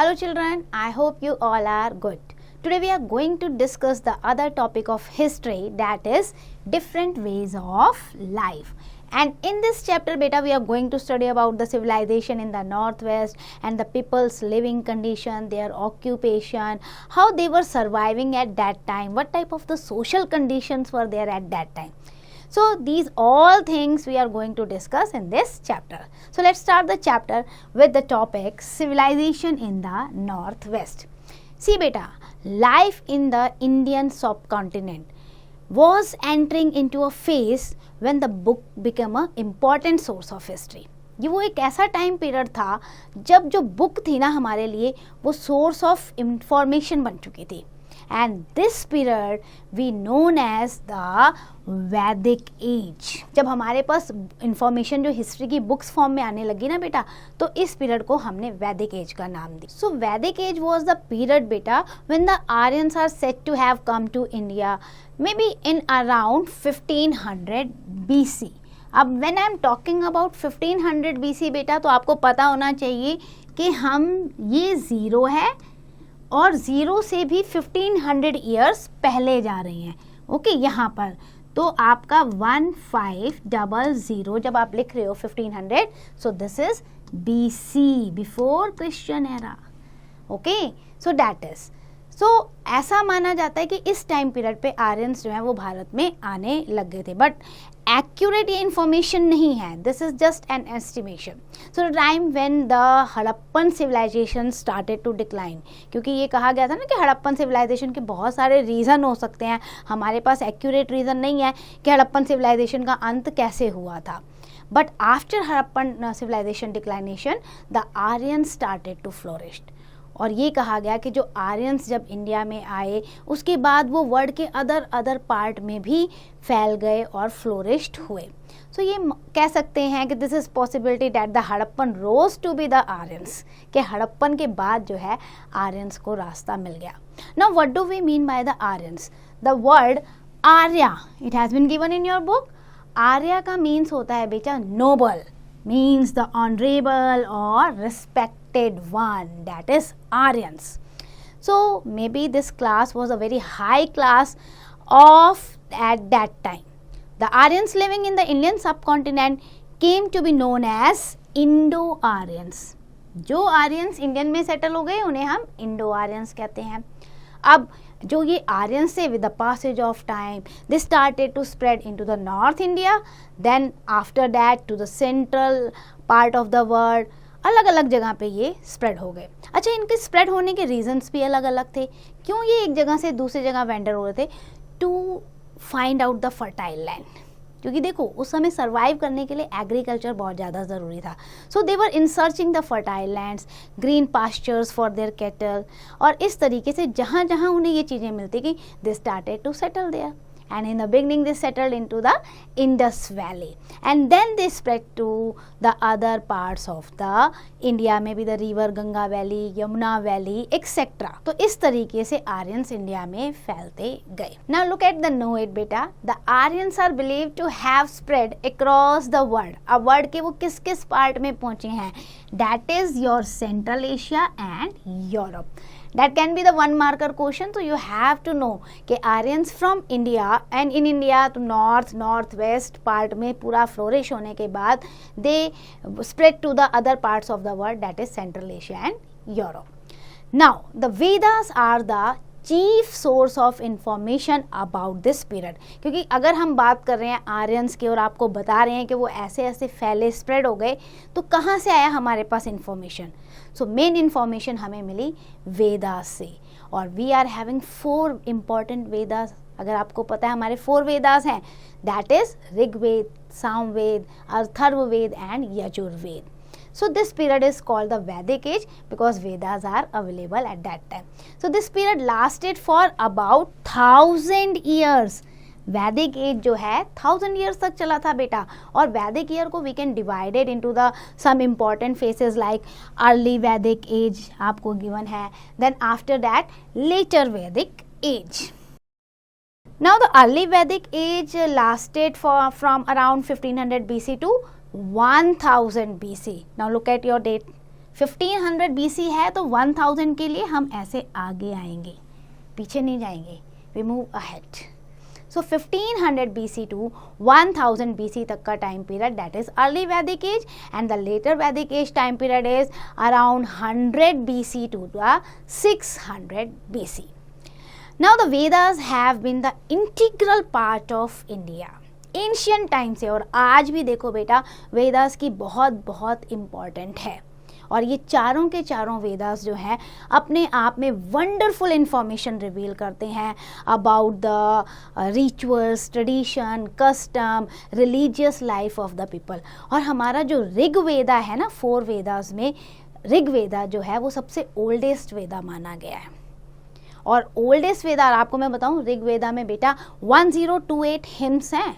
Hello children, I hope you all are good. Today we are going to discuss the other topic of history, that is different ways of life. And in this chapter beta we are going to study about the civilization in the northwest and the people's living condition, their occupation, how they were surviving at that time, what type of the social conditions were there at that time. So these all things we are going to discuss in this chapter. So let's start the chapter with the topic civilization in the northwest. See beta, life in the Indian subcontinent was entering into a phase when the book became an important source of history. ये वो एक ऐसा time period था जब जो book थी ना हमारे लिए वो सोर्स ऑफ इंफॉर्मेशन बन चुकी थी. And this period we known as the वैदिक एज. जब हमारे पास इंफॉर्मेशन जो हिस्ट्री की बुक्स फॉर्म में आने लगी ना बेटा, तो इस पीरियड को हमने वैदिक एज का नाम दी. So Vedic age was the period बेटा when the Aryans are said to have come to India may be in around 1500 BC. अब when I am talking about 1500 BC बेटा, तो आपको पता होना चाहिए कि हम ये ज़ीरो है और ज़ीरो से भी 1500 ईयर्स पहले जा रहे हैं. ओके यहाँ पर तो आपका 1500 जब आप लिख रहे हो 1500, so this is BC, before Christian era. Okay so that is so ऐसा माना जाता है कि इस टाइम पीरियड पे आर्यंस जो है वो भारत में आने लग गए थे, बट एक्यूरेट ये इंफॉर्मेशन नहीं है. This is just an estimation. So the time when the Harappan civilisation started to decline, क्योंकि ये कहा गया था ना कि हड़प्पन सिविलाइजेशन के बहुत सारे रीज़न हो सकते हैं, हमारे पास एक्यूरेट रीज़न नहीं है कि हड़प्पन सिविलाइजेशन का अंत कैसे हुआ था. But after Harappan civilisation declination the Aryan started to flourish. और ये कहा गया कि जो आर्यंस जब इंडिया में आए उसके बाद वो वर्ल्ड के अदर पार्ट में भी फैल गए और फ्लोरिश्ड हुए. सो ये कह सकते हैं कि this is possibility that the Harappan rose to be the Aryans, कि हड़प्पन के बाद जो है आर्यंस को रास्ता मिल गया. Now what do we mean by the Aryans? The word Arya, it has been given in your book. Arya का मीन्स होता है बेटा noble, means the honorable or respected one, that is Aryans. So maybe this class was a very high class of at that time. The Aryans living in the Indian subcontinent came to be known as Indo-Aryans. जो Aryans Indian में settle हो गए उन्हें हम Indo Aryans कहते हैं. अब जो ये आर्यंस से with the passage of time they started to spread into the north India, then after that to the central part of the world. अलग अलग जगह पे ये स्प्रेड हो गए. अच्छा, इनके स्प्रेड होने के रीजंस भी अलग अलग थे. क्यों ये एक जगह से दूसरी जगह वेंडर हो रहे थे? To find out the fertile land. क्योंकि देखो उस समय सर्वाइव करने के लिए एग्रीकल्चर बहुत ज़्यादा ज़रूरी था. So they were in searching the fertile lands, green pastures for their cattle. और इस तरीके से जहाँ जहाँ उन्हें ये चीज़ें मिलती गई they started to settle there. And in the beginning they settled into the Indus Valley, and then they spread to the other parts of the India, maybe the river Ganga Valley, Yamuna Valley, etc. तो इस तरीके से Aryans India में फैलते गए. Now look at the know it beta. The Aryans are believed to have spread across the world. अब world के वो किस किस पार्ट में पहुंचे हैं? That is your Central Asia and Europe. That can be the one marker question. So you have to know कि Aryans from India and in India to northwest part में पूरा flourish होने के बाद they spread to the other parts of the world, that is Central Asia and Europe. Now the Vedas are the chief source of information about this period. क्योंकि अगर हम बात कर रहे हैं आर्यंस की और आपको बता रहे हैं कि वो ऐसे ऐसे फैले स्प्रेड हो गए, तो कहाँ से आया हमारे पास इंफॉर्मेशन? सो मेन इंफॉर्मेशन हमें मिली वेदास से. और we are having 4 important Vedas. अगर आपको पता है हमारे 4 वेदास हैं, that is Rigveda, Samaveda, Atharvaveda and Yajurveda. So this period is called the Vedic age because Vedas are available at that time. So this period lasted for about 1000 years. वैदिक एज जो है 1000 years तक चला था बेटा. और वैदिक ईयर को we can divide it into the some important phases like early Vedic age आपको given है, then after that later Vedic age. Now the early Vedic age lasted from around 1500 BC to 1000 BC. Now look at your date 1500 BC है तो 1000 के लिए हम ऐसे आगे आएंगे, पीछे नहीं जाएंगे, we move ahead. So 1500 BC to 1000 BC तक का time period that is early Vedic age, and the later वैदिक age time period is around 100 BC to the 600 BC. Now the Vedas have been the integral part of India. Ancient time से और आज भी देखो बेटा वेदास की बहुत बहुत इम्पॉर्टेंट है, और ये चारों के चारों वेदास जो हैं अपने आप में वंडरफुल इंफॉर्मेशन रिवील करते हैं about the rituals, tradition, custom, religious life of the people. और हमारा जो ऋग्वेदा है ना, 4 वेदास में ऋग्वेदा जो है वो सबसे ओल्डेस्ट वेदा माना गया है. और ओल्डेस्ट वेदा आपको मैं बताऊं, ऋग्वेदा में बेटा 1028 हिम्स हैं,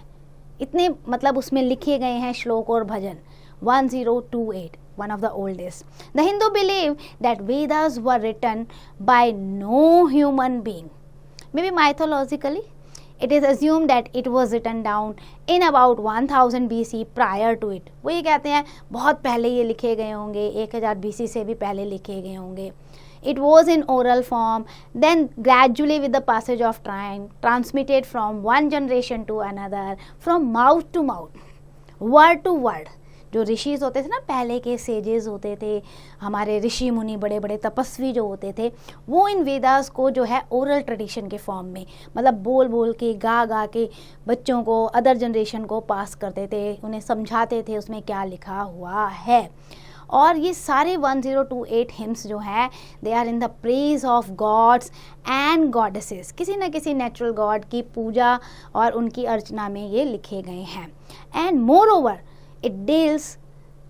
इतने मतलब उसमें लिखे गए हैं श्लोक और भजन. 1028, one of the oldest. The Hindu believe that Vedas were written by no human being. Maybe mythologically, it is assumed that it was written down in about 1000 BC prior to it. वो ये कहते हैं बहुत पहले ये लिखे गए होंगे, 1000 BC से भी पहले लिखे गए होंगे. It was in oral form, then gradually with the passage of time, transmitted from one generation to another, from mouth to mouth, word to word. जो ऋषिज होते थे ना, पहले के सेजेस होते थे, हमारे ऋषि मुनि, बड़े बड़े तपस्वी जो होते थे, वो इन वेदास को जो है ओरल ट्रेडिशन के फॉर्म में, मतलब बोल बोल के, गा गा के बच्चों को, अदर जनरेशन को पास करते थे, उन्हें समझाते थे उसमें क्या लिखा हुआ है. और ये सारे 1028 हिम्स जो हैं they are in the praise of gods and goddesses. किसी न किसी नेचुरल गॉड की पूजा और उनकी अर्चना में ये लिखे गए हैं. And more over it deals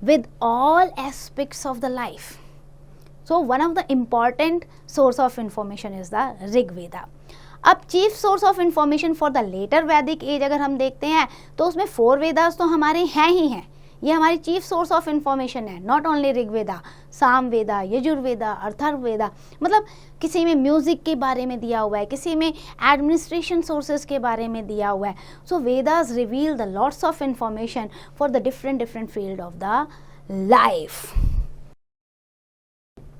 with all aspects of the life. So one of the important source of information is the Rig Veda. अब chief source of information for the later वैदिक एज अगर हम देखते हैं तो उसमें 4 वेदास तो हमारे हैं ही हैं, ये हमारी चीफ सोर्स ऑफ इंफॉर्मेशन है. नॉट ओनली ऋग्वेदा, सामवेदा, यजुर्वेदा, अथर्ववेदा, मतलब किसी में म्यूजिक के बारे में दिया हुआ है, किसी में एडमिनिस्ट्रेशन सोर्सेज के बारे में दिया हुआ है. So Vedas reveal the lots of information for the different field of the life.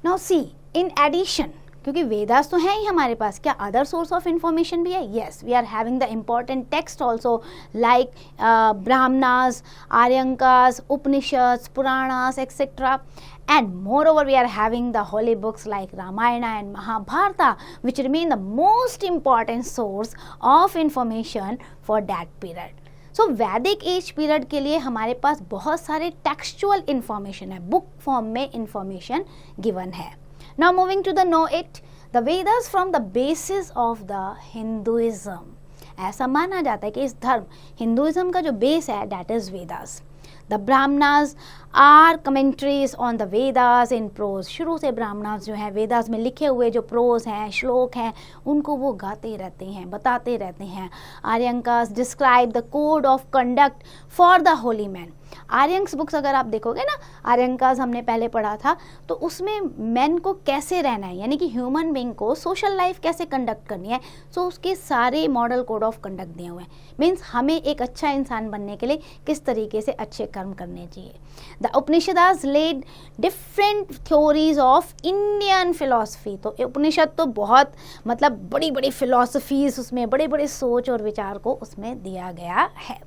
Now see, in addition, क्योंकि वेदास तो हैं ही हमारे पास, क्या अदर सोर्स ऑफ इंफॉर्मेशन भी है? Yes, we are having the important text also like Brahmanas, Aranyakas, Upanishads, Puranas, et cetera. And moreover, we are having the holy books like Ramayana and Mahabharata, which remain the most important source of information for that period. So वैदिक as period के लिए हमारे पास बहुत सारे textual information है, book form में information given है. Now moving to the know it, the Vedas from the basis of the Hinduism. ऐसा माना जाता है कि इस धर्म हिंदुइज्म का जो बेस है that is Vedas. The Brahmanas are commentaries on the Vedas in prose. शुरू से ब्राह्मणास जो है वेदास में लिखे हुए जो प्रोज हैं, श्लोक हैं, उनको वो गाते रहते हैं, बताते रहते हैं. Aranyakas describe the code of conduct for the holy man. Aranyakas books अगर आप देखोगे ना, आर्यंकास हमने पहले पढ़ा था, तो उसमें मैन को कैसे रहना है, यानी कि ह्यूमन बीइंग को सोशल लाइफ कैसे कंडक्ट करनी है, सो उसके सारे मॉडल कोड ऑफ कंडक्ट दिए हुए हैं. मीन्स हमें एक अच्छा इंसान बनने के लिए किस तरीके से अच्छे कर्म करने चाहिए. The Upanishads led different theories of Indian philosophy. तो उपनिषद तो बहुत मतलब बड़ी बड़ी फिलॉसफीज, उसमें बड़े बड़े सोच और विचार को उसमें दिया गया है.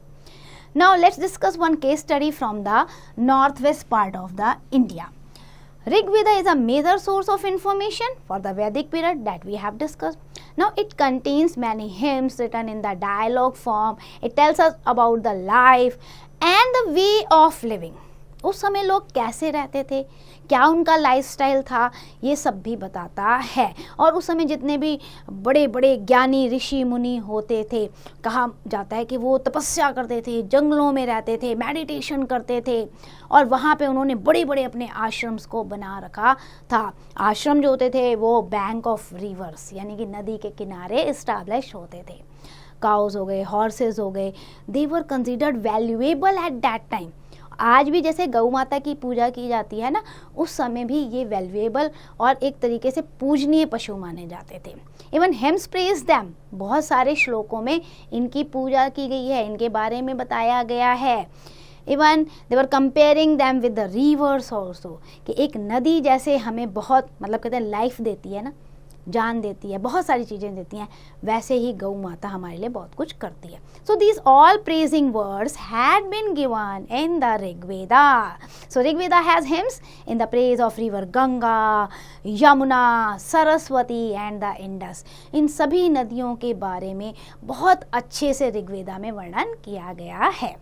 Now let's discuss one case study from the northwest part of the India. Rig Veda is a major source of information for the Vedic period that we have discussed. Now it contains many hymns written in the dialogue form. It tells us about the life and the way of living. उस समय लोग कैसे रहते थे, क्या उनका lifestyle था, ये सब भी बताता है. और उस समय जितने भी बड़े बड़े ज्ञानी ऋषि मुनि होते थे, कहा जाता है कि वो तपस्या करते थे, जंगलों में रहते थे, मेडिटेशन करते थे, और वहाँ पे उन्होंने बड़े बड़े अपने आश्रम्स को बना रखा था. आश्रम जो होते थे वो बैंक ऑफ रिवर्स यानी कि नदी के किनारे इस्टेब्लिश होते थे. काउज हो गए, हॉर्सेज हो गए, they were considered valuable at that time. आज भी जैसे गौ माता की पूजा की जाती है ना, उस समय भी ये वैल्यूएबल और एक तरीके से पूजनीय पशु माने जाते थे. इवन हेम्स प्रेज दैम, बहुत सारे श्लोकों में इनकी पूजा की गई है, इनके बारे में बताया गया है. Even they were comparing them with the reverse also, कि एक नदी जैसे हमें बहुत मतलब कहते हैं लाइफ देती है ना, जान देती है, बहुत सारी चीज़ें देती हैं, वैसे ही गौ माता हमारे लिए बहुत कुछ करती है. So these all praising words had been given in the Rigveda. So Rigveda has hymns in the praise of river Ganga, Yamuna, Saraswati and the Indus. इन सभी नदियों के बारे में बहुत अच्छे से ऋग्वेदा में वर्णन किया गया है.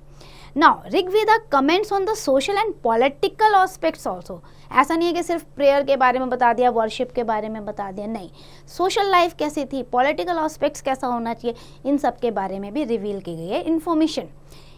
Now Rigveda comments on the social and political aspects also. ऐसा नहीं है कि सिर्फ प्रेयर के बारे में बता दिया, वर्शिप के बारे में बता दिया, नहीं, सोशल लाइफ कैसी थी, पॉलिटिकल एस्पेक्ट्स कैसा होना चाहिए, इन सब के बारे में भी रिवील की गई है information.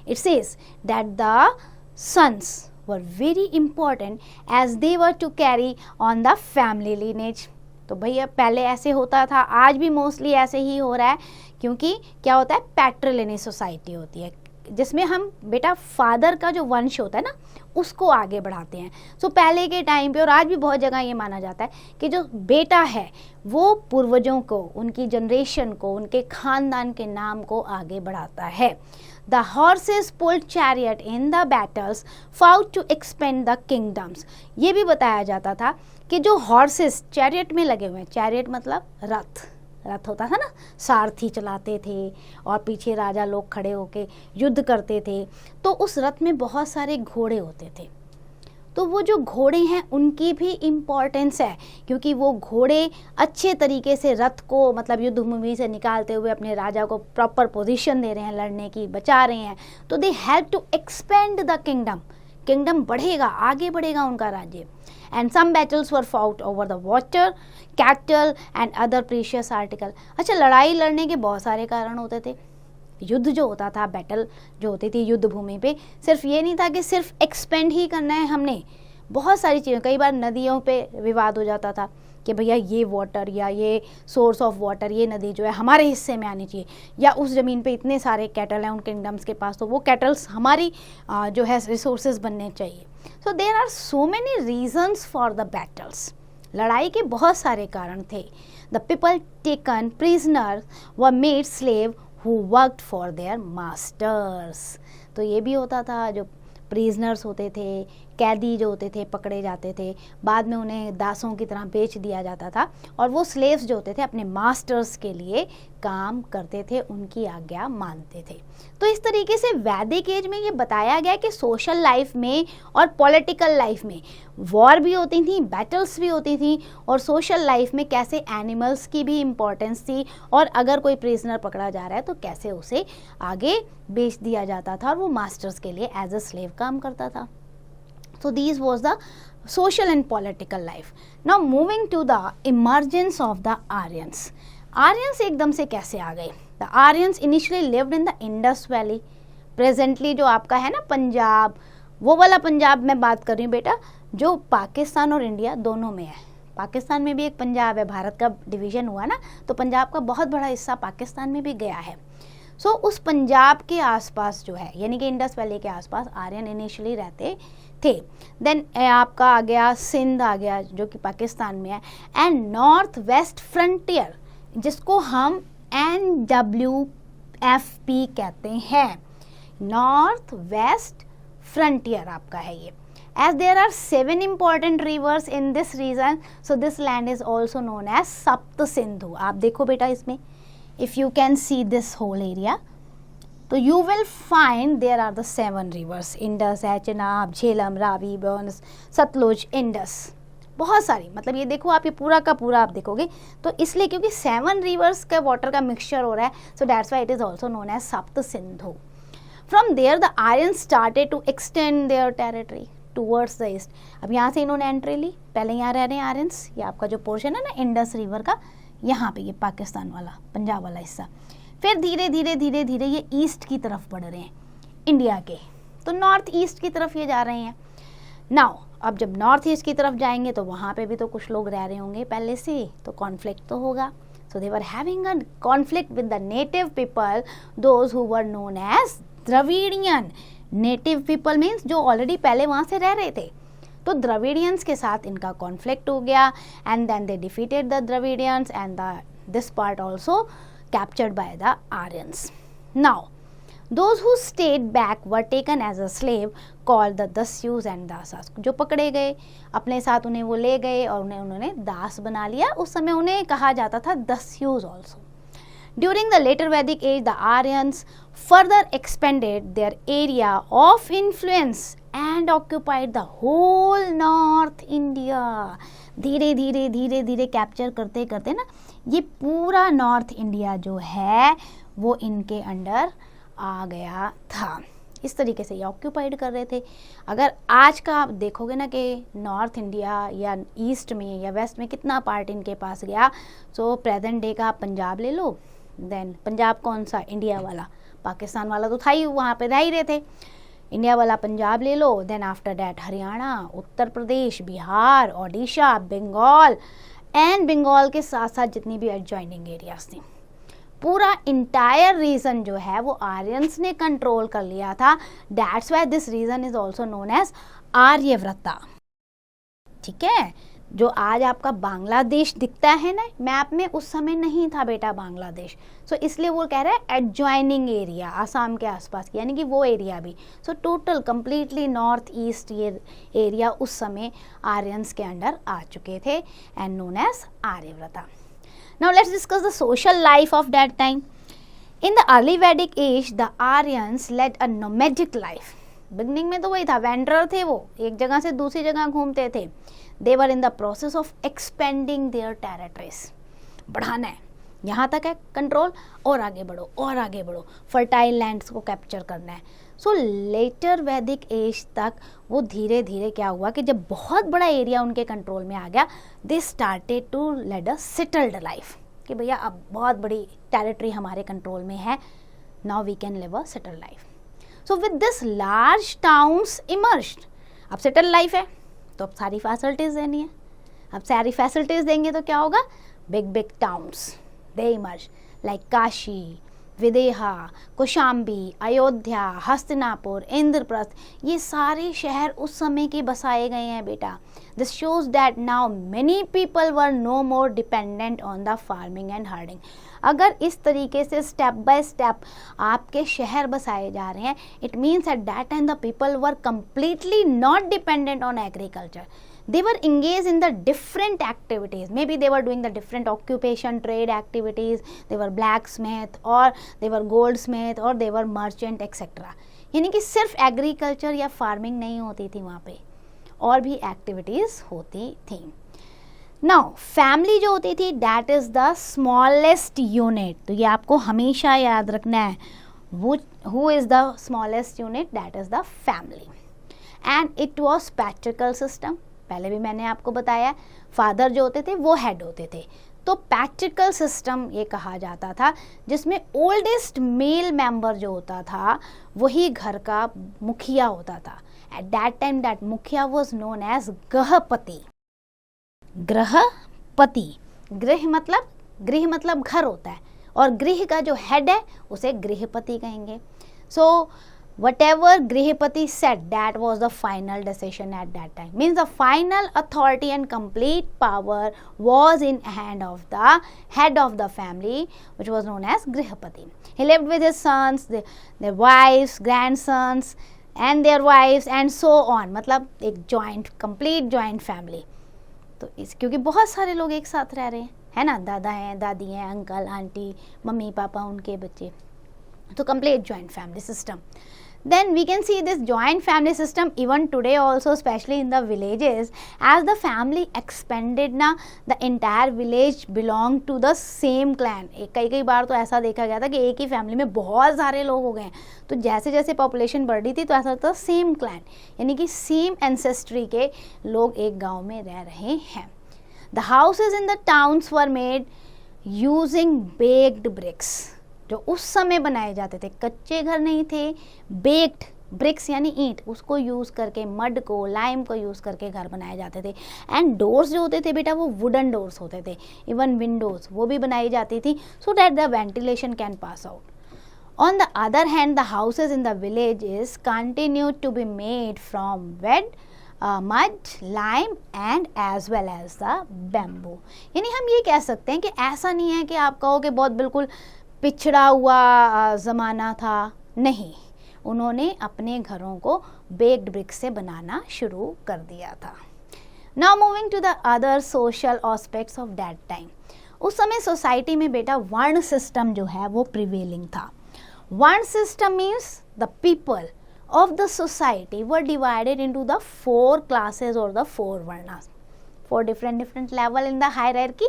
It says that the sons were very important as they were to carry on the family lineage. तो भैया पहले ऐसे होता था, आज भी मोस्टली ऐसे ही हो रहा है, क्योंकि क्या होता है, पैट्रिलिनेज सोसाइटी होती है जिसमें हम बेटा फादर का जो वंश होता है ना उसको आगे बढ़ाते हैं. सो पहले के टाइम पे और आज भी बहुत जगह ये माना जाता है कि जो बेटा है वो पूर्वजों को, उनकी जनरेशन को, उनके खानदान के नाम को आगे बढ़ाता है. The horses pulled chariot in the battles fought to expand the kingdoms. ये भी बताया जाता था कि जो हॉर्सेस चैरियट में लगे हुए हैं, चैरियट मतलब रथ होता था ना, सारथी चलाते थे और पीछे राजा लोग खड़े होके युद्ध करते थे, तो उस रथ में बहुत सारे घोड़े होते थे. तो वो जो घोड़े हैं उनकी भी इम्पॉर्टेंस है, क्योंकि वो घोड़े अच्छे तरीके से रथ को मतलब युद्ध भूमि से निकालते हुए अपने राजा को प्रॉपर पोजीशन दे रहे हैं लड़ने की, बचा रहे हैं. तो they help to expand the kingdom बढ़ेगा, आगे बढ़ेगा उनका राज्य. And some battles were fought over the water, cattle and other precious article. अच्छा, लड़ाई लड़ने के बहुत सारे कारण होते थे. युद्ध जो होता था, बैटल जो होती थी युद्ध भूमि पे, सिर्फ ये नहीं था कि सिर्फ एक्सपेंड ही करना है हमने, बहुत सारी चीज़ें. कई बार नदियों पे विवाद हो जाता था कि भैया ये वाटर या ये सोर्स ऑफ वाटर, ये नदी जो है हमारे हिस्से में आनी चाहिए, या उस ज़मीन पे इतने सारे कैटल हैं उन किंगडम्स के पास, तो वो कैटल्स हमारी जो है रिसोर्सेज बनने चाहिए. So there are so many reasons for the battles. लड़ाई के बहुत सारे कारण थे. The people taken prisoner were made slave who worked for their masters. तो ये भी होता था, जो प्रिजनर्स होते थे, कैदी जो होते थे, पकड़े जाते थे, बाद में उन्हें दासों की तरह बेच दिया जाता था, और वो स्लेव्स जो होते थे अपने मास्टर्स के लिए काम करते थे, उनकी आज्ञा मानते थे. तो इस तरीके से वैदिक एज में ये बताया गया कि सोशल लाइफ में और पॉलिटिकल लाइफ में वॉर भी होती थी, बैटल्स भी होती थी, और सोशल लाइफ में कैसे एनिमल्स की भी इम्पोर्टेंस थी, और अगर कोई प्रिजनर पकड़ा जा रहा है तो कैसे उसे आगे बेच दिया जाता था और वो मास्टर्स के लिए एज अ स्लेव काम करता था. So these was the social and political life. Now moving to the emergence of the Aryans. Aryans एकदम से कैसे आ गए? The Aryans initially lived in the Indus Valley. Presently जो आपका है ना पंजाब, वो वाला पंजाब मैं बात कर रही हूँ बेटा, जो पाकिस्तान और इंडिया दोनों में है. पाकिस्तान में भी एक पंजाब है, भारत का डिवीज़न हुआ ना, तो पंजाब का बहुत बड़ा हिस्सा पाकिस्तान में भी गया है. सो उस पंजाब के आसपास जो है, यानी कि इंडस वैली के आसपास आर्यन इनिशियली रहते थे. देन आपका आ गया सिंध आ गया, जो कि पाकिस्तान में है, एंड नॉर्थ वेस्ट फ्रंटियर, जिसको हम NWFP कहते हैं, नॉर्थ वेस्ट फ्रंटियर आपका है ये. As there are 7 important rivers in this region, so this land is also known as Sapt Sindhu. आप देखो बेटा इसमें, if you can see this whole area, तो you will find there are the 7 rivers, Indus, Chenab, Jhelum, Ravi, Burns, Satluj, Indus. बहुत सारी, मतलब ये देखो आप, ये पूरा का पूरा आप देखोगे तो इसलिए क्योंकि 7 rivers का वाटर का मिक्सचर हो रहा है, so that's why it is also known as Sapt Sindhu. From there the Aryans started to extend their territory towards the east. अब यहाँ से इन्होंने एंट्री ली, पहले यहाँ रह रहे हैं आर्यंस, ये आपका जो पोर्शन है ना इंडस रिवर का, यहाँ पे ये पाकिस्तान वाला पंजाब वाला हिस्सा. फिर धीरे धीरे धीरे धीरे ये ईस्ट की तरफ बढ़ रहे हैं इंडिया के, तो नॉर्थ ईस्ट की तरफ ये जा रहे हैं. नाउ अब जब नॉर्थ ईस्ट की तरफ जाएंगे तो वहाँ पे भी तो कुछ लोग रह रहे होंगे पहले से, तो कॉन्फ्लिक्ट तो होगा. So they were having a conflict with the native people, those who were known as Dravidian. Native people means जो ऑलरेडी पहले वहाँ से रह रहे थे, तो द्रविडियंस के साथ इनका कॉन्फ्लिक्ट हो गया, and then they defeated the Dravidians and this part also captured by the Aryans. Now Those who stayed back were taken as a slave called the Dasyus and Dasas. जो पकड़े गए अपने साथ उन्हें वो ले गए और उन्होंने दास बना लिया. उस समय उन्हें कहा जाता था Dasyus also. During the later Vedic age, the Aryans further expanded their area of influence and occupied the whole North India. धीरे धीरे कैप्चर करते करते ना ये पूरा नॉर्थ इंडिया जो है वो इनके अंडर आ गया था. इस तरीके से ये ऑक्यूपाइड कर रहे थे. अगर आज का आप देखोगे ना कि नॉर्थ इंडिया या ईस्ट में या वेस्ट में कितना पार्ट इनके पास गया. सो प्रेजेंट डे का आप पंजाब ले लो, देन पंजाब कौन सा, इंडिया वाला. पाकिस्तान वाला तो था ही, वहाँ पे रह ही रहे थे. इंडिया वाला पंजाब ले लो, then after that Haryana, Uttar Pradesh, Bihar, Odisha, Bengal and Bengal के साथ साथ जितनी भी एडजॉइनिंग एरियाज थी, पूरा इंटायर रीजन जो है वो आर्यंस ने कंट्रोल कर लिया था. That's why this region is also known as Aryavarta. ठीक है, जो आज आपका बांग्लादेश दिखता है ना मैप में, उस समय नहीं था बेटा बांग्लादेश. सो इसलिए वो कह रहे हैं एडजॉइनिंग एरिया, आसाम के आसपास, यानी कि वो एरिया भी. So total completely north east ये एरिया उस समय आर्यंस के अंडर आ चुके थे and known as Aryavarta. Now let's discuss the social life of that time. In the early Vedic age, the Aryans led a nomadic life. Beginning में तो वही था, वेंडरर थे वो, एक जगह से दूसरी जगह घूमते थे. They were in the process of expanding their territories. बढ़ाना है, यहाँ तक है कंट्रोल, और आगे बढ़ो और आगे बढ़ो, फर्टाइल लैंड्स को कैप्चर करना है. सो लेटर वैदिक एज तक वो धीरे धीरे क्या हुआ कि जब बहुत बड़ा एरिया उनके कंट्रोल में आ गया, they started to lead a settled life. कि भैया अब बहुत बड़ी टेरिटरी हमारे कंट्रोल में है, now we can live a settled life. So with this large towns emerged. अब सेटल्ड लाइफ है तो अब सारी फैसिलिटीज़ देनी है. अब सारी फैसिलिटीज़ देंगे तो क्या होगा, बिग बिग टाउन्स दे इमर्ज लाइक काशी, विदेहा, कौशाम्बी, अयोध्या, हस्तिनापुर, इंद्रप्रस्थ. ये सारे शहर उस समय के बसाए गए हैं बेटा. This shows that now many people were no more dependent on the farming and herding. अगर इस तरीके से स्टेप बाय स्टेप आपके शहर बसाए जा रहे हैं, it means eight that time the people were completely not dependent on agriculture. They were engaged in the different activities. Maybe they were doing the different occupation, trade activities. They were blacksmith or they were goldsmith or they were merchant etc. यानी कि सिर्फ agriculture या farming नहीं होती थी वहाँ पे, और भी एक्टिविटीज़ होती थी. नाउ फैमिली जो होती थी, that is the smallest unit. तो ये आपको हमेशा याद रखना है. Who is the smallest unit? That is the family. And it was patriarchal system. पहले भी मैंने आपको बताया, फादर जो होते थे वो हेड होते थे. तो पैट्रिकल सिस्टम ये कहा जाता था, जिसमें ओल्डेस्ट मेल मेंबर जो होता था वही घर का मुखिया होता था. एट दैट टाइम दैट मुखिया वाज नोन एज गृहपति. गृहपति, गृह मतलब घर होता है, और गृह का जो हेड है उसे गृहपति कहेंगे. सो whatever Grihapati said, that was the final decision at that time. Means the final authority and complete power was in hand of the head of the family, which was known as Grihapati. He lived with his sons, their wives, grandsons and their wives and so on. मतलब एक joint, complete joint family. तो इस क्योंकि बहुत सारे लोग एक साथ रह रहे हैं, है ना, दादा हैं, दादी हैं, अंकल, आंटी, मम्मी, पापा, उनके बच्चे. तो complete joint family system. Then we can see this joint family system even today also, especially in the villages. As the family expanded ना, the entire village belonged to the same clan. कई बार तो ऐसा देखा गया था कि एक ही family में बहुत सारे लोग हो गए. तो जैसे जैसे पॉपुलेशन बढ़ रही थी तो ऐसा होता था सेम क्लैन, यानी कि सेम एंसेस्ट्री के लोग एक गाँव में रह रहे हैं. The houses in the towns were made using baked bricks. जो उस समय बनाए जाते थे, कच्चे घर नहीं थे, बेक्ड ब्रिक्स यानी ईंट, उसको यूज़ करके, मड को, लाइम को यूज़ करके घर बनाए जाते थे. एंड डोर्स जो होते थे बेटा वो वुडन डोर्स होते थे. इवन विंडोज़ वो भी बनाई जाती थी so that the ventilation can pass out. On the other hand the houses in the villages continued to be made from mud, lime and as well as the bamboo. यानी हम ये कह सकते हैं कि ऐसा नहीं है कि आप कहो कि बहुत बिल्कुल पिछड़ा हुआ ज़माना था, नहीं, उन्होंने अपने घरों को बेक्ड ब्रिक्स से बनाना शुरू कर दिया था। Now moving to the other social aspects of that time. उस समय सोसाइटी में बेटा वर्ण सिस्टम जो है वो प्रिवेलिंग था। वर्ण system means the people of the society were divided into the 4 classes or the 4 varnas, 4 different level in the hierarchy.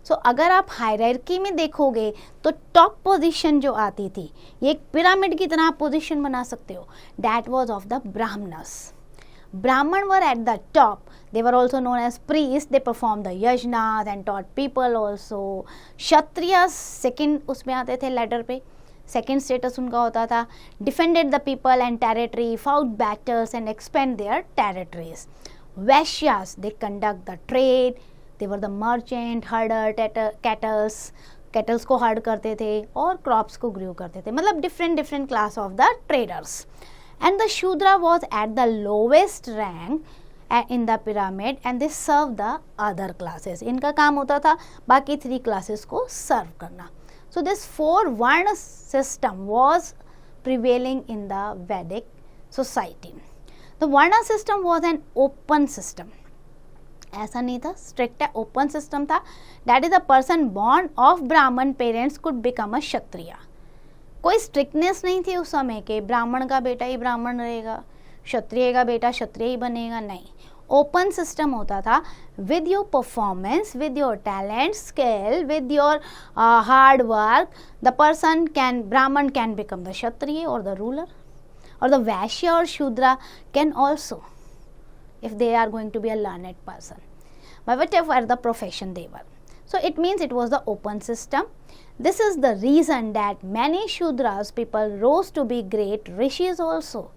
So अगर आप हायरार्की में देखोगे तो टॉप पोजीशन जो आती थी, ये एक पिरामिड की तरह आप पोजीशन बना सकते हो, that was of the brahmanas. Brahman were at the top. They were also known as priests. They performed the yajnas and taught people also. Kshatriyas second उसमें आते थे ladder पे, सेकेंड स्टेटस उनका होता था, defended the people and territory, fought battles and expand their territories. Vaishyas they conduct the trade, they were the merchant, herder, cattles को herd करते थे और क्रॉप्स को ग्रो करते थे, मतलब different class of the traders. And the Shudra was at the lowest rank in the pyramid and they serve the other classes. इनका काम होता था बाकी 3 क्लासेस को सर्व करना. So this 4 Varna system was prevailing in the Vedic society. The Varna system was an open system. ऐसा नहीं था strict, open system था. That is, a person born of Brahman parents could become a Kshatriya. कोई strictness नहीं थी उस समय के ब्राह्मण का बेटा ही ब्राह्मण रहेगा, क्षत्रिय का बेटा क्षत्रिय ही बनेगा, नहीं. ओपन सिस्टम होता था. With your performance, with your talent, skill, with your hard work, the person can, Brahmin can become the Kshatriya और द रूलर, और द वैश्य और Shudra can also, if they are going to be a learned person, by whatever the profession they were. So it means it was the open system. This is the reason that many Shudras people rose to be great rishis also.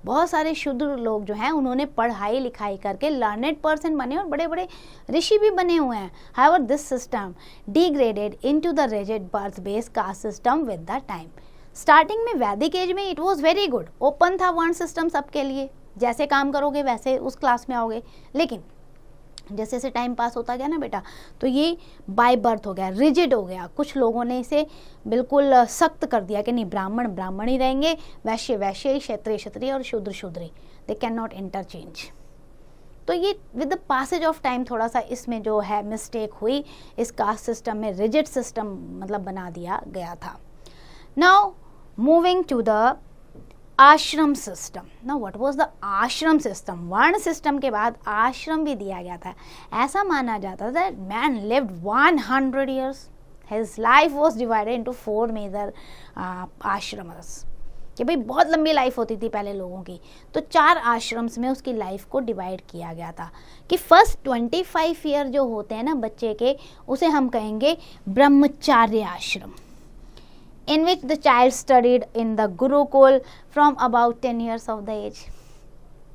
बहुत सारे शूद्र लोग जो हैं उन्होंने पढ़ाई लिखाई करके लर्नेड पर्सन बने और बड़े बड़े ऋषि भी बने हुए हैं. However this system degraded into the rigid birth based caste system with the time. Starting में वैदिक एज में it was very good, open था वर्ण सिस्टम सबके लिए, जैसे काम करोगे वैसे उस क्लास में आओगे. लेकिन जैसे जैसे टाइम पास होता गया ना बेटा, तो ये बाय बर्थ हो गया, रिजिड हो गया. कुछ लोगों ने इसे बिल्कुल सख्त कर दिया कि नहीं, ब्राह्मण ब्राह्मण ही रहेंगे, वैश्य वैश्य ही, क्षत्रिय क्षत्रिय और शूद्र शूद्री, दे कैन नॉट इंटरचेंज. तो ये with the passage of time थोड़ा सा इसमें जो है मिस्टेक हुई, इस कास्ट सिस्टम में रिजिड सिस्टम मतलब बना दिया गया था. Now moving to the ashram system. ना what was the ashram system? वर्ण सिस्टम के बाद आश्रम भी दिया गया था. ऐसा माना जाता था man lived 100 years. His life was divided into 4 major ashrams, कि भाई बहुत लंबी लाइफ होती थी पहले लोगों की, तो 4 आश्रम्स में उसकी लाइफ को डिवाइड किया गया था. कि फर्स्ट 25 ईयर जो होते हैं ना बच्चे के, उसे हम कहेंगे ब्रह्मचार्य आश्रम, in which the child studied in the Gurukul from about 10 years of the age.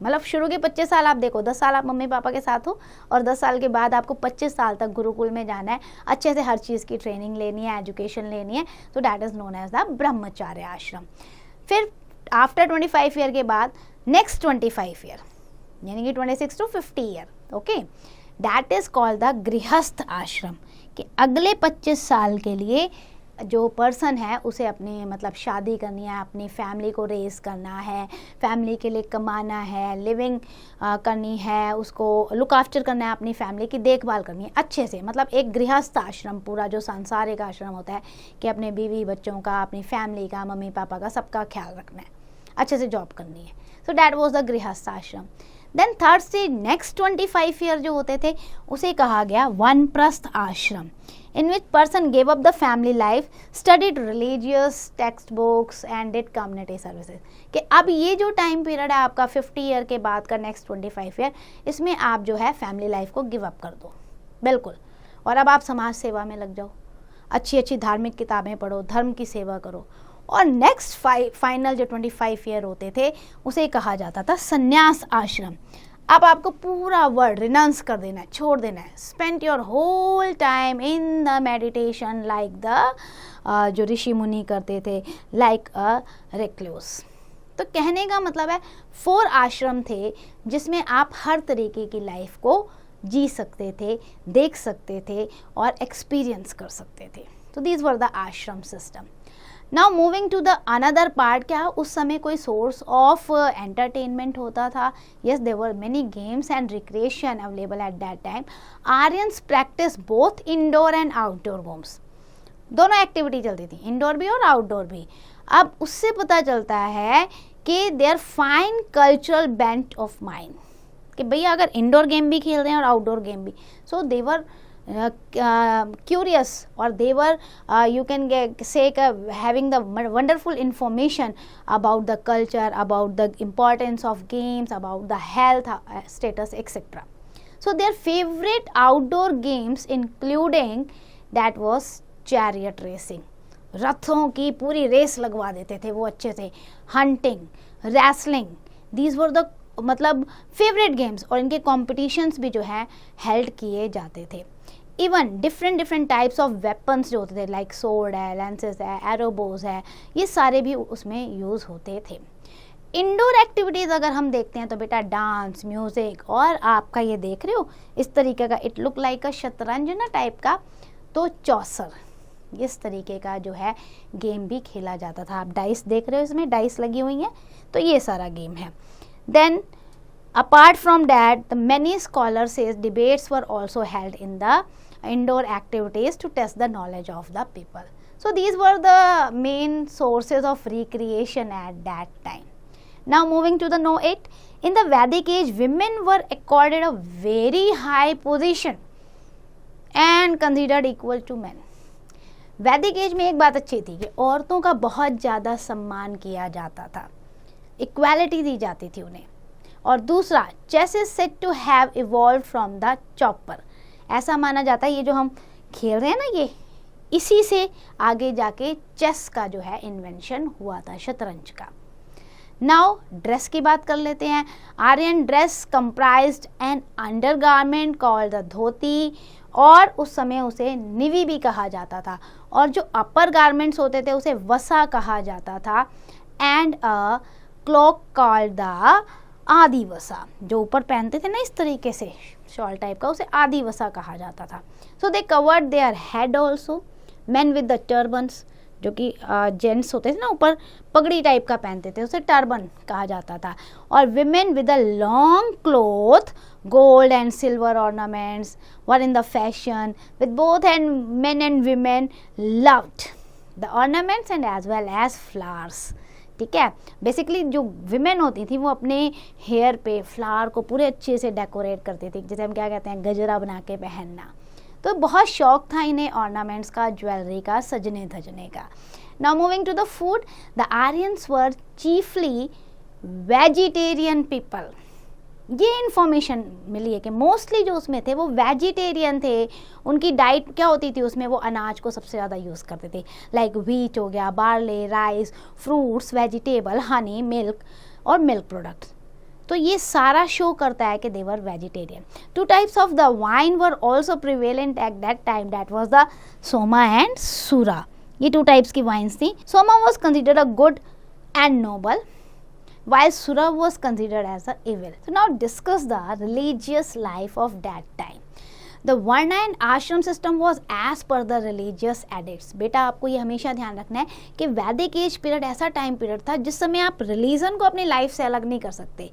मतलब शुरू के 25 साल आप देखो, 10 साल आप मम्मी पापा के साथ हो और 10 साल के बाद आपको 25 साल तक गुरुकुल में जाना है, अच्छे से हर चीज़ की ट्रेनिंग लेनी है, एजुकेशन लेनी है, तो that is known as the Brahmacharya ashram. फिर आफ्टर 25 ईयर के बाद नेक्स्ट 25 ईयर यानी कि 26 to 50 year, okay, that is called the grihastha आश्रम. कि अगले 25 साल के लिए जो पर्सन है उसे अपनी मतलब शादी करनी है, अपनी फैमिली को रेस करना है, फैमिली के लिए कमाना है, लिविंग करनी है, उसको लुक आफ्टर करना है, अपनी फैमिली की देखभाल करनी है अच्छे से. मतलब एक गृहस्थ आश्रम, पूरा जो सांसारिक आश्रम होता है कि अपने बीवी बच्चों का, अपनी फैमिली का, मम्मी पापा का, सबका ख्याल रखना है, अच्छे से जॉब करनी है. So that was the grihastha ashram. Then third stage next 25 year जो होते थे उसे कहा गया वानप्रस्थ आश्रम, in which person gave up the family life, studied religious textbooks and did community services. कि अब ये जो टाइम पीरियड है आपका 50 ईयर के बाद का नेक्स्ट 25 ईयर, इसमें आप जो है फैमिली लाइफ को गिव अप कर दो बिल्कुल, और अब आप समाज सेवा में लग जाओ, अच्छी अच्छी धार्मिक किताबें पढ़ो, धर्म की सेवा करो. और नेक्स्ट फाइनल जो 25 ईयर होते थे उसे कहा जाता था संन्यास आश्रम. अब आपको पूरा वर्ड रिनाउंस कर देना है, छोड़ देना है. Spend your whole time in the meditation like the जो ऋषि मुनि करते थे, लाइक अ रिक्लूस. तो कहने का मतलब है 4 आश्रम थे जिसमें आप हर तरीके की लाइफ को जी सकते थे, देख सकते थे और एक्सपीरियंस कर सकते थे. तो these were the ashram system. Now moving to the another part, क्या उस समय कोई सोर्स ऑफ एंटरटेनमेंट होता था? Yes, there were many games and recreation available at that time. Aryans practice both indoor and outdoor games. दोनों activity चलती थी, indoor भी और आउटडोर भी. अब उससे पता चलता है कि their fine cultural bent of mind, कि भैया अगर इंडोर गेम भी खेल रहे हैं और आउटडोर गेम भी, सो देवर curious, or they were you can say having the wonderful information about the culture, about the importance of games, about the health status, etc. So their favorite outdoor games including that was chariot racing. रथों की पूरी race लगवा देते थे वो अच्छे से. Hunting, wrestling, these were the मतलब फेवरेट गेम्स, और इनके कॉम्पिटिशन्स भी जो है हेल्ड किए जाते थे. Even different types of weapons जो होते थे, लाइक सोर्ड है, लेंसेज है, एरोबोज है, ये सारे भी उसमें यूज़ होते थे. इंडोर एक्टिविटीज़ अगर हम देखते हैं तो बेटा डांस, म्यूज़िक, और आपका ये देख रहे हो इस तरीके का, इट लुक लाइक अ शतरंज ना टाइप का, तो चौसर, इस तरीके का जो है गेम भी खेला जाता था. आप डाइस देख रहे हो, इसमें डाइस लगी हुई हैं, तो ये सारा गेम है. Then apart from that, the many scholars says debates were also held in the indoor activities to test the knowledge of the people. So these were the main sources of recreation at that time. Now moving to the No. 8, in the Vedic age, women were accorded a very high position and considered equal to men. वैदिक age में एक बात अच्छी थी कि औरतों का बहुत ज़्यादा सम्मान किया जाता था, इक्वालिटी दी जाती थी उन्हें. और दूसरा, chess is said to have evolve from the chaupar. ऐसा माना जाता है ये जो हम खेल रहे हैं ना, ये इसी से आगे जाके चेस का जो है इन्वेंशन हुआ था, शतरंज का. नाउ ड्रेस की बात कर लेते हैं. Aryan dress comprised an undergarment called the dhoti, और उस समय उसे निवी भी कहा जाता था, और जो अपर गारमेंट्स होते थे उसे वसा कहा जाता था, and a clock called the आदि वसा. जो ऊपर पहनते थे ना इस तरीके से शॉल टाइप का, उसे आदि वसा कहा जाता था. So they covered their head also. Man with the turbans, जो कि जेंट्स होते थे ना ऊपर पगड़ी टाइप का पहनते थे, उसे टर्बन कहा जाता था. और women with a long cloth, gold and silver ornaments were in the fashion with both and men and women loved the ornaments and as well as flowers. ठीक है, बेसिकली जो विमेन होती थी वो अपने हेयर पे फ्लावर को पूरे अच्छे से डेकोरेट करती थी, जैसे हम क्या कहते हैं गजरा बना के पहनना. तो बहुत शौक था इन्हें ऑर्नामेंट्स का, ज्वेलरी का, सजने धजने का. Now moving to the food, the Aryans were chiefly vegetarian people. ये इन्फॉर्मेशन मिली है कि मोस्टली जो उसमें थे वो वेजिटेरियन थे. उनकी डाइट क्या होती थी उसमें, वो अनाज को सबसे ज़्यादा यूज़ करते थे, लाइक व्हीट हो गया, barley, rice, fruits, vegetable, honey, milk और मिल्क प्रोडक्ट्स. तो ये सारा शो करता है कि they were vegetarian. 2 types of the wine were also prevalent at that time, that was the Soma and Sura. ये 2 टाइप्स की वाइन्स थी. Soma was considered a good and noble, while Sura was considered as a evil. So now discuss the religious life of that time. The Varna and Ashram system was as per the religious edicts. बेटा आपको ये हमेशा ध्यान रखना है कि वैदिक as period ऐसा टाइम पीरियड था जिस समय आप रिलीजन को अपनी लाइफ से अलग नहीं कर सकते.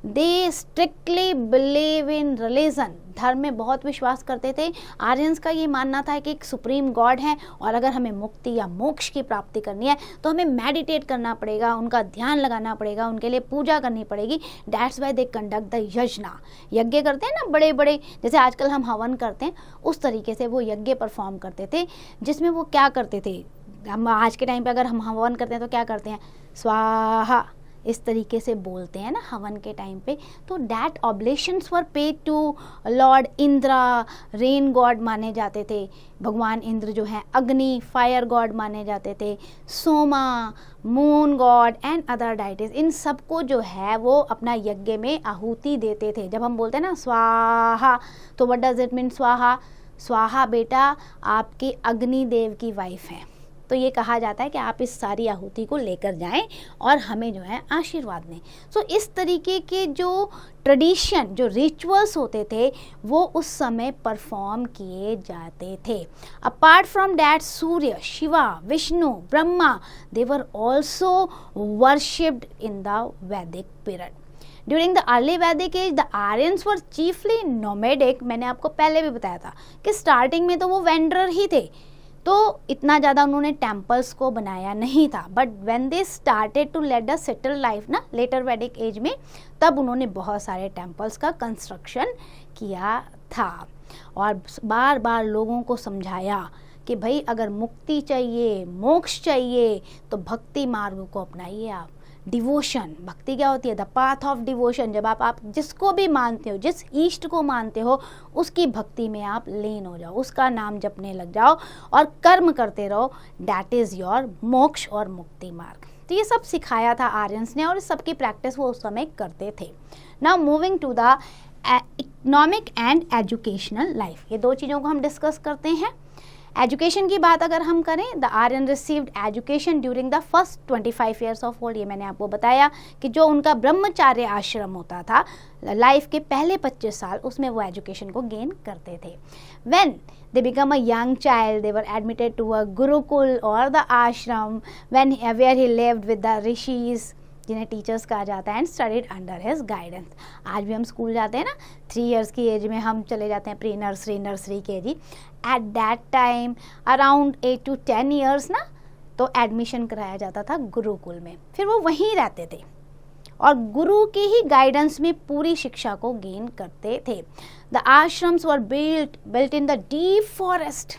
दे स्ट्रिक्टली बिलीव इन रिलीजन, धर्म में बहुत विश्वास करते थे. आर्यंस का ये मानना था कि एक सुप्रीम गॉड है, और अगर हमें मुक्ति या मोक्ष की प्राप्ति करनी है तो हमें मेडिटेट करना पड़ेगा, उनका ध्यान लगाना पड़ेगा, उनके लिए पूजा करनी पड़ेगी. That's why they conduct the यज्ञ. यज्ञ करते हैं ना बड़े बड़े, जैसे आजकल हम हवन करते हैं, उस तरीके से वो यज्ञ परफॉर्म करते थे, जिसमें वो क्या करते थे. हम आज के टाइम पे अगर हम हवन करते हैं तो क्या करते हैं, स्वाहा इस तरीके से बोलते हैं ना हवन के टाइम पे. तो that oblations were paid to lord Indra, rain god माने जाते थे. भगवान इंद्र जो हैं अग्नि, फायर गॉड माने जाते थे. Soma, moon god and other deities, इन सबको जो है वो अपना यज्ञ में आहुति देते थे. जब हम बोलते हैं ना स्वाहा, तो व्हाट डज इट मीन स्वाहा. स्वाहा बेटा आपके अग्नि देव की वाइफ है, तो ये कहा जाता है कि आप इस सारी आहुति को लेकर जाएं और हमें जो है आशीर्वाद दें। सो इस तरीके के जो ट्रेडिशन, जो रिचुअल्स होते थे वो उस समय परफॉर्म किए जाते थे। Apart from that Surya, Shiva, Vishnu, Brahma, they were also worshipped in the Vedic period. During the early Vedic age the Aryans were chiefly nomadic. मैंने आपको पहले भी बताया था कि स्टार्टिंग में तो वो वेंडरर ही थे, तो इतना ज़्यादा उन्होंने टेम्पल्स को बनाया नहीं था। But when they started to led a settle life ना लेटर वैदिक एज में, तब उन्होंने बहुत सारे टेम्पल्स का कंस्ट्रक्शन किया था और बार बार लोगों को समझाया कि भाई अगर मुक्ति चाहिए, मोक्ष चाहिए, तो भक्ति मार्ग को अपनाइए आप। डिवोशन, भक्ति क्या होती है? The path of devotion. जब आप जिसको भी मानते हो, जिस ईष्ट को मानते हो, उसकी भक्ति में आप लीन हो जाओ, उसका नाम जपने लग जाओ और कर्म करते रहो। दैट इज़ योर मोक्ष और मुक्ति मार्ग। तो ये सब सिखाया था आर्यंस ने और इस सब की प्रैक्टिस वो उस समय करते थे। Now moving to the economic and educational life. ये दो चीज़ों को हम डिस्कस करते हैं। एजुकेशन की बात अगर हम करें, the Aryan received education during the first 25 years of old. ये मैंने आपको बताया कि जो उनका ब्रह्मचार्य आश्रम होता था, लाइफ के पहले 25 साल, उसमें वो एजुकेशन को गेन करते थे। When they become a young child, they were admitted to a gurukul or the ashram where he lived with the rishis, जिन्हें टीचर्स कहा जाता है, and studied under his guidance. आज भी हम स्कूल जाते हैं ना, 3 इयर्स की एज में हम चले जाते हैं pre nursery, nursery KG। Eight that time around 8 to 10 years ना, तो एडमिशन कराया जाता था गुरुकुल में। फिर वो वहीं रहते थे और गुरु के ही गाइडेंस में पूरी शिक्षा को गेन करते थे। The ashrams were built in the deep forest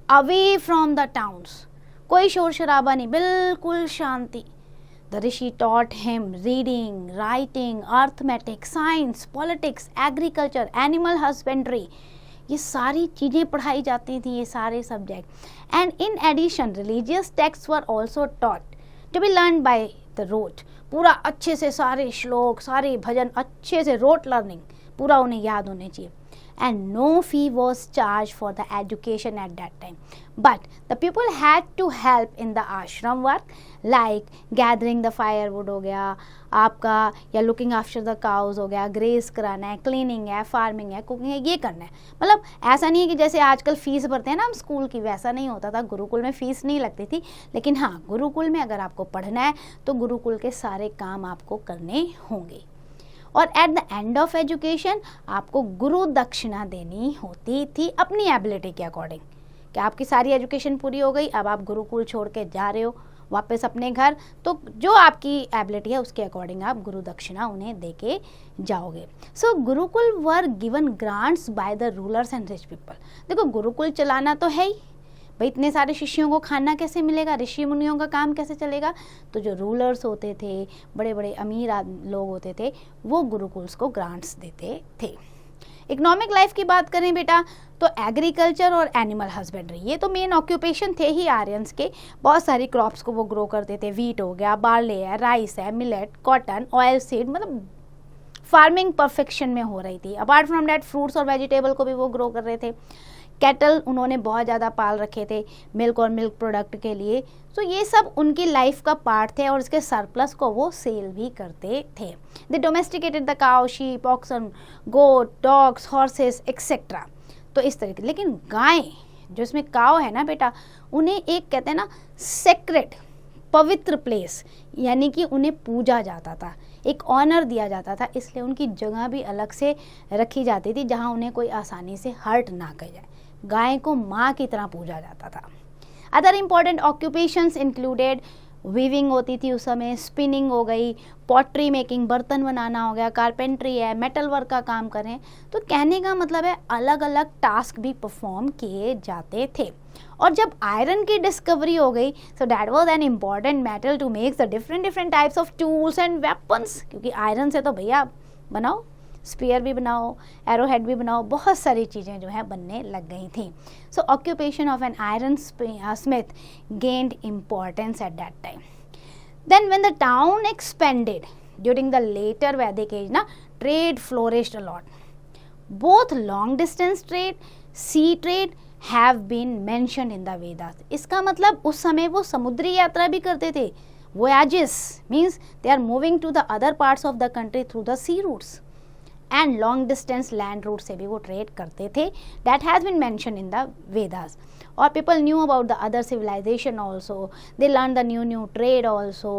away from the towns. कोई शोर शराबा नहीं, बिल्कुल शांति। The rishi taught him reading, writing, arithmetic, science, politics, agriculture, animal husbandry. ये सारी चीज़ें पढ़ाई जाती थी, ये सारे subject. And in addition religious text were also taught to be learn by the rote. पूरा अच्छे से सारे श्लोक, सारे भजन अच्छे से रोट लर्निंग पूरा उन्हें याद होने चाहिए। And no fee was charged for the education at that time. But the people had to help in the ashram work, like gathering the firewood हो गया आपका, या looking after the cows हो गया, graze कराना है, cleaning है, farming है, cooking है, ये करना है। मतलब ऐसा नहीं है कि जैसे आजकल फीस भरते हैं ना हम स्कूल की, वैसा नहीं होता था। गुरुकुल में फीस नहीं लगती थी, लेकिन हाँ, गुरुकुल में अगर आपको पढ़ना है तो गुरुकुल के सारे काम आपको करने होंगे। और at the end of education आपको गुरु दक्षिणा देनी होती थी अपनी एबिलिटी के अकॉर्डिंग, कि आपकी सारी एजुकेशन पूरी हो गई, अब आप गुरुकुल छोड़ के जा रहे हो वापस अपने घर, तो जो आपकी एबिलिटी है उसके अकॉर्डिंग आप गुरु दक्षिणा उन्हें दे के जाओगे। So Gurukul were given grants by the rulers and rich people. देखो गुरुकुल चलाना तो है ही भाई, इतने सारे शिष्यों को खाना कैसे मिलेगा, ऋषि मुनियों का काम कैसे चलेगा? तो जो रूलर्स होते थे, बड़े बड़े अमीर लोग होते थे, वो गुरुकुल्स को ग्रांट्स देते थे। इकोनॉमिक लाइफ की बात करें बेटा, तो एग्रीकल्चर और एनिमल हस्बेंड्री ये तो मेन ऑक्यूपेशन थे ही आर्यंस के। बहुत सारी क्रॉप्स को वो ग्रो करते थे। वीट हो गया, बार्ले है, राइस है, मिलेट, कॉटन, ऑयल सीड, मतलब फार्मिंग परफेक्शन में हो रही थी। अपार्ट फ्रॉम डैट फ्रूट्स और वेजिटेबल को भी वो ग्रो कर रहे थे। कैटल उन्होंने बहुत ज़्यादा पाल रखे थे मिल्क और मिल्क प्रोडक्ट के लिए। तो ये सब उनकी लाइफ का पार्ट थे और इसके सरप्लस को वो सेल भी करते थे। They domesticated the cow, sheep, oxen, goat, dogs, horses et cetera. तो इस तरीके, लेकिन गाय जो इसमें काव है ना बेटा, उन्हें एक कहते हैं ना सेक्रेट, पवित्र प्लेस, यानी कि उन्हें पूजा जाता था, एक ऑनर दिया जाता था, इसलिए उनकी जगह भी अलग से रखी जाती थी जहाँ उन्हें कोई आसानी से हर्ट ना कर जाए। गाय को माँ की तरह पूजा जाता था। Other important occupations included, weaving होती थी उस समय, स्पिनिंग हो गई, पॉटरी मेकिंग, बर्तन बनाना हो गया, कारपेंट्री है, मेटल वर्क का काम करें। तो कहने का मतलब है अलग अलग टास्क भी परफॉर्म किए जाते थे। और जब आयरन की डिस्कवरी हो गई, so that was an important metal to make the different types of tools and weapons. क्योंकि आयरन से तो भैया बनाओ, स्पीयर भी बनाओ, एरो हेड भी बनाओ, बहुत सारी चीज़ें जो है बनने लग गई थी। So occupation of an iron smith gained importance at that time. Then when the town expanded during the later वैदिक एज ना, trade flourished a lot, both long distance trade, sea trade have been mentioned in the Vedas. इसका मतलब उस समय वो समुद्री यात्रा भी करते थे। voyages means they are moving to the other parts of the country through the sea routes and long distance land route से भी वो ट्रेड करते थे। that has been mentioned in the Vedas. और people knew about the other civilization also, they learned the new trade also,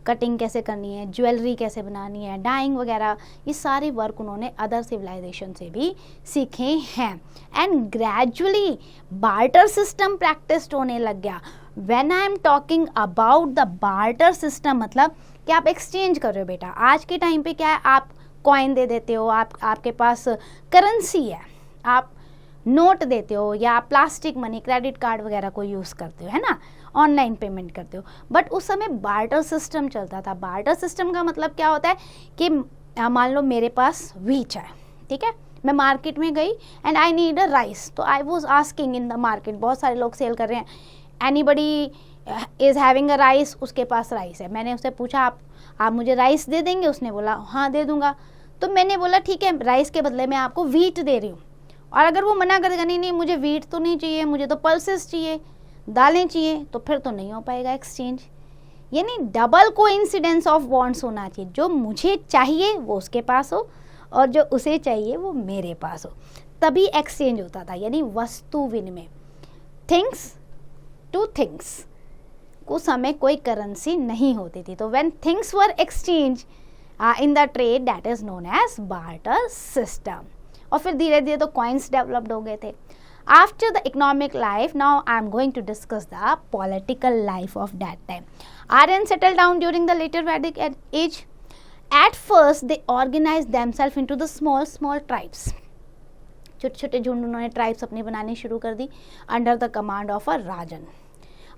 cutting कैसे करनी है, jewellery कैसे बनानी है, डाइंग वगैरह, ये सारे वर्क उन्होंने अदर सिविलाइजेशन से भी सीखे हैं। And gradually barter system practised होने लग गया। When I am talking about the barter system, मतलब कि आप एक्सचेंज कर रहे हो बेटा। आज के टाइम पे क्या है, आप कॉइन दे देते हो, आपके पास करेंसी है, आप नोट देते हो या प्लास्टिक मनी, क्रेडिट कार्ड वगैरह को यूज़ करते हो, है ना, ऑनलाइन पेमेंट करते हो। बट उस समय बार्टर सिस्टम चलता था। बार्टर सिस्टम का मतलब क्या होता है कि मान लो मेरे पास व्हीट है, ठीक है, मैं मार्केट में गई and I need a rice, तो I was asking in the market, बहुत सारे लोग सेल कर रहे हैं, anybody is having a rice, उसके पास राइस है। मैंने उससे पूछा आप मुझे राइस दे देंगे? उसने बोला हाँ दे दूंगा। तो मैंने बोला ठीक है, राइस के बदले मैं आपको व्हीट दे रही हूँ। और अगर वो मना कर देगा नहीं मुझे व्हीट तो नहीं चाहिए, मुझे तो पल्सेस चाहिए, दालें चाहिए, तो फिर तो नहीं हो पाएगा एक्सचेंज। यानी डबल कोइंसिडेंस ऑफ बॉन्ड्स होना चाहिए, जो मुझे चाहिए वो उसके पास हो और जो उसे चाहिए वो मेरे पास हो, तभी एक्सचेंज होता था। यानी वस्तु विनिमय, थिंग्स टू थिंग्स। उस समय कोई करेंसी नहीं होती थी, तो when things were exchange in the trade, that is known as barter system. और फिर धीरे धीरे तो कॉइन्स डेवलप्ड हो गए थे। After the economic life, now I am going to discuss the political life of that time. Aryan settle down during the later वैदिक age. At first they organise themself into the small tribes. छोटे छोटे झुंड उन्होंने tribes अपनी बनानी शुरू कर दी under the command of a rajan.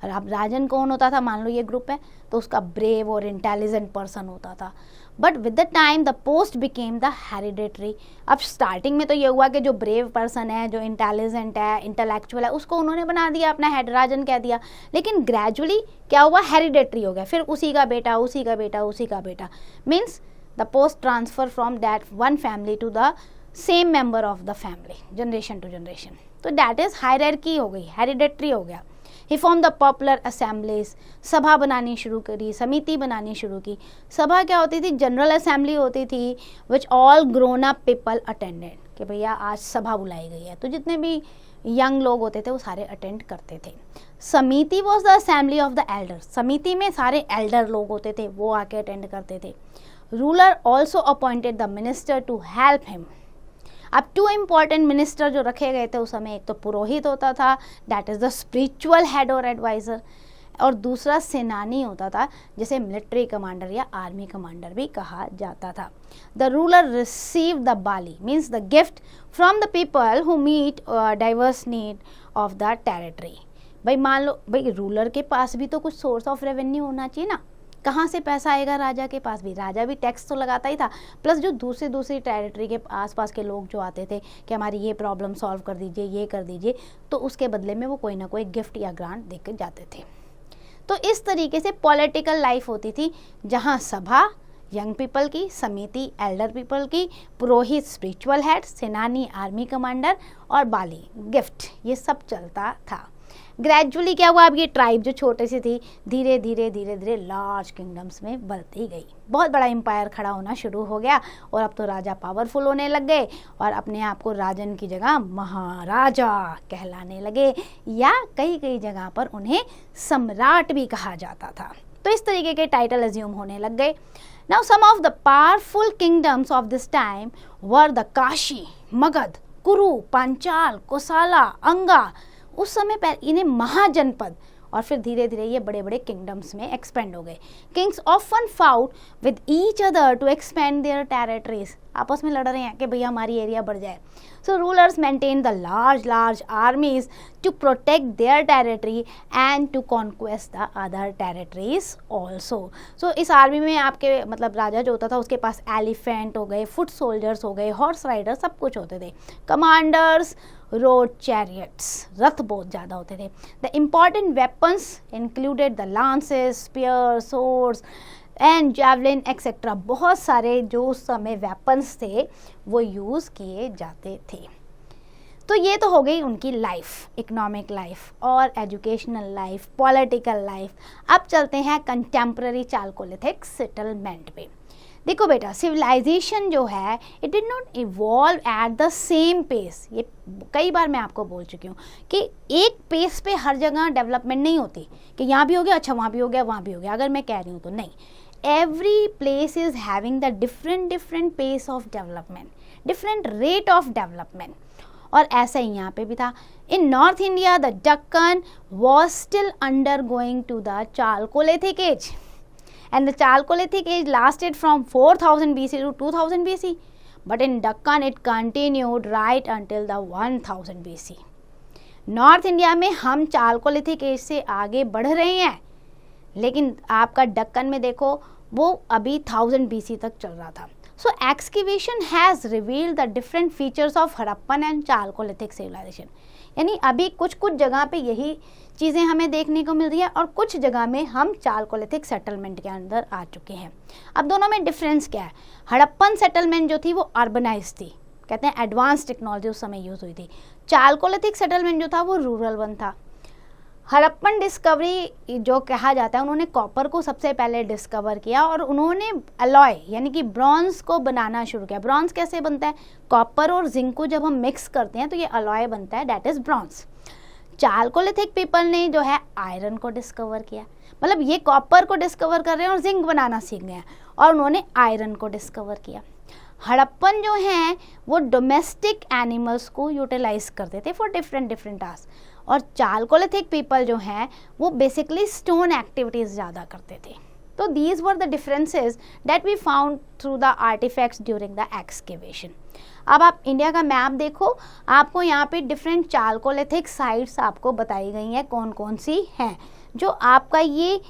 और अब राजन कौन होता था, मान लो ये ग्रुप है तो उसका ब्रेव और इंटेलिजेंट पर्सन होता था। But with the time the post became the hereditary. अब स्टार्टिंग में तो ये हुआ कि जो ब्रेव पर्सन है, जो इंटेलिजेंट है, इंटेलेक्चुअल है, उसको उन्होंने बना दिया अपना हेड, राजन कह दिया। लेकिन ग्रेजुअली क्या हुआ, हेरिडेटरी हो गया, फिर उसी का बेटा, उसी का बेटा, उसी का बेटा, means the post transfer from that one family to the same member of the family, generation to generation. तो दैट इज हायरार्की हो गई, हेरिडेटरी हो गया। He form the popular assemblies, सभा बनानी शुरू करी, समिति बनानी शुरू की। सभा क्या होती थी, जनरल असेंबली होती थी, which all grown up people attended, कि भैया आज सभा बुलाई गई है, तो जितने भी यंग लोग होते थे वो सारे अटेंड करते थे। समिति was the assembly of the Elder, समिति में सारे एल्डर लोग होते थे, वो आके अटेंड करते थे। Ruler also appointed the minister to help him. अब टू इम्पॉर्टेंट मिनिस्टर जो रखे गए थे उस समय, एक तो पुरोहित होता था, that is the spiritual head और एडवाइज़र, और दूसरा सेनानी होता था, जिसे मिलिट्री कमांडर या आर्मी कमांडर भी कहा जाता था। The ruler receive the bali, means the gift from the people who meet diverse need of the territory. भाई मान लो, भाई रूलर के पास भी तो कुछ सोर्स ऑफ रेवेन्यू होना चाहिए ना, कहाँ से पैसा आएगा राजा के पास भी, राजा भी टैक्स तो लगाता ही था, प्लस जो दूसरी टेरिटरी के आसपास के लोग जो आते थे कि हमारी ये प्रॉब्लम सॉल्व कर दीजिए, ये कर दीजिए, तो उसके बदले में वो कोई ना कोई गिफ्ट या ग्रांट दे के जाते थे। तो इस तरीके से पॉलिटिकल लाइफ होती थी, जहाँ सभा यंग पीपल की, समिति एल्डर पीपल की, पुरोहित स्पिरिचुअल हेड, सेनानी आर्मी कमांडर और बाली गिफ्ट, ये सब चलता था। ग्रेजुअली क्या हुआ, अब ये ट्राइब जो छोटे सी थी धीरे धीरे लार्ज किंगडम्स में बढ़ती गई, बहुत बड़ा एम्पायर खड़ा होना शुरू हो गया। और अब तो राजा पावरफुल होने लग गए और अपने आप को राजन की जगह महाराजा कहलाने लगे, या कई जगह पर उन्हें सम्राट भी कहा जाता था। तो इस तरीके के टाइटल अज्यूम होने लग गए। Now some of the powerful kingdoms of this time were the Kashi, Magadha, Kuru, Panchala, कोसाला, अंगा। उस समय पर इन्हें महाजनपद, और फिर धीरे धीरे ये बड़े बड़े किंगडम्स में एक्सपेंड हो गए। Kings often fought with each other to expand their territories, आपस में लड़ रहे हैं कि भैया हमारी एरिया बढ़ जाए। So rulers maintain the large armies to protect their territory and to conquest the other territories also. So इस आर्मी में आपके मतलब राजा जो होता था उसके पास एलिफेंट हो गए, फुट सोल्जर्स हो गए, हॉर्स राइडर, सब कुछ होते थे। कमांडर्स रोड चैरियट्स, रथ बहुत ज़्यादा होते थे। The important weapons included the lances, spear, swords and javelin etcetera. बहुत सारे जो उस समय वेपन्स थे वो यूज़ किए जाते थे। तो ये तो हो गई उनकी लाइफ, इकोनॉमिक लाइफ और एजुकेशनल लाइफ, पॉलिटिकल लाइफ। अब चलते हैं कंटेम्प्रेरी चालकोलिथिक सेटलमेंट पे। देखो बेटा, सिविलाइजेशन जो है it did not evolve at the same pace. ये कई बार मैं आपको बोल चुकी हूँ कि एक पेस पे हर जगह डेवलपमेंट नहीं होती कि यहाँ भी हो गया, अच्छा वहाँ भी हो गया, वहाँ भी हो गया। अगर मैं कह रही हूँ तो नहीं, every place is having the different pace of development, different rate of development. और ऐसा ही यहाँ पे भी था। In north India the Deccan was still undergoing to the chalcolithic age and the Chalcolithic age lasted from 4000 BC to 2000 BC, but in Deccan it continued right until the 1000 BC. North India में हम Chalcolithic as से आगे बढ़ रहे हैं, लेकिन आपका डक्कन में देखो वो अभी 1000 BC तक चल रहा था। So excavation has revealed the different features of Harappan and Chalcolithic civilization. यानी अभी कुछ कुछ जगह पे यही चीज़ें हमें देखने को मिल रही है और कुछ जगह में हम चालकोलिथिक सेटलमेंट के अंदर आ चुके हैं। अब दोनों में डिफरेंस क्या है? हड़प्पन सेटलमेंट जो थी वो अर्बनाइज थी, कहते हैं एडवांस टेक्नोलॉजी उस समय यूज़ हुई थी। चालकोलिथिक सेटलमेंट जो था वो रूरल वन था। हड़प्पन डिस्कवरी जो कहा जाता है, उन्होंने कॉपर को सबसे पहले डिस्कवर किया और उन्होंने अलॉय यानी कि ब्रॉन्ज को बनाना शुरू किया। ब्रॉन्ज कैसे बनता है? कॉपर और जिंक को जब हम मिक्स करते हैं तो ये अलॉय बनता है, that is bronze. Chalcolithic people ने जो है आयरन को डिस्कवर किया, मतलब ये कॉपर को डिस्कवर कर रहे हैं और जिंक बनाना सीख गए हैं और उन्होंने आयरन को डिस्कवर किया। हड़प्पन जो हैं वो डोमेस्टिक एनिमल्स को यूटिलाइज करते थे फॉर डिफरेंट टास्क, और चालकोलिथिक पीपल जो हैं वो बेसिकली स्टोन एक्टिविटीज़ ज़्यादा करते थे। तो these were the differences that we found through the artefacts during the excavation. अब आप इंडिया का मैप देखो, आपको यहाँ पे डिफरेंट चालकोलिथिक साइट्स आपको बताई गई हैं कौन कौन सी हैं। जो आपका ये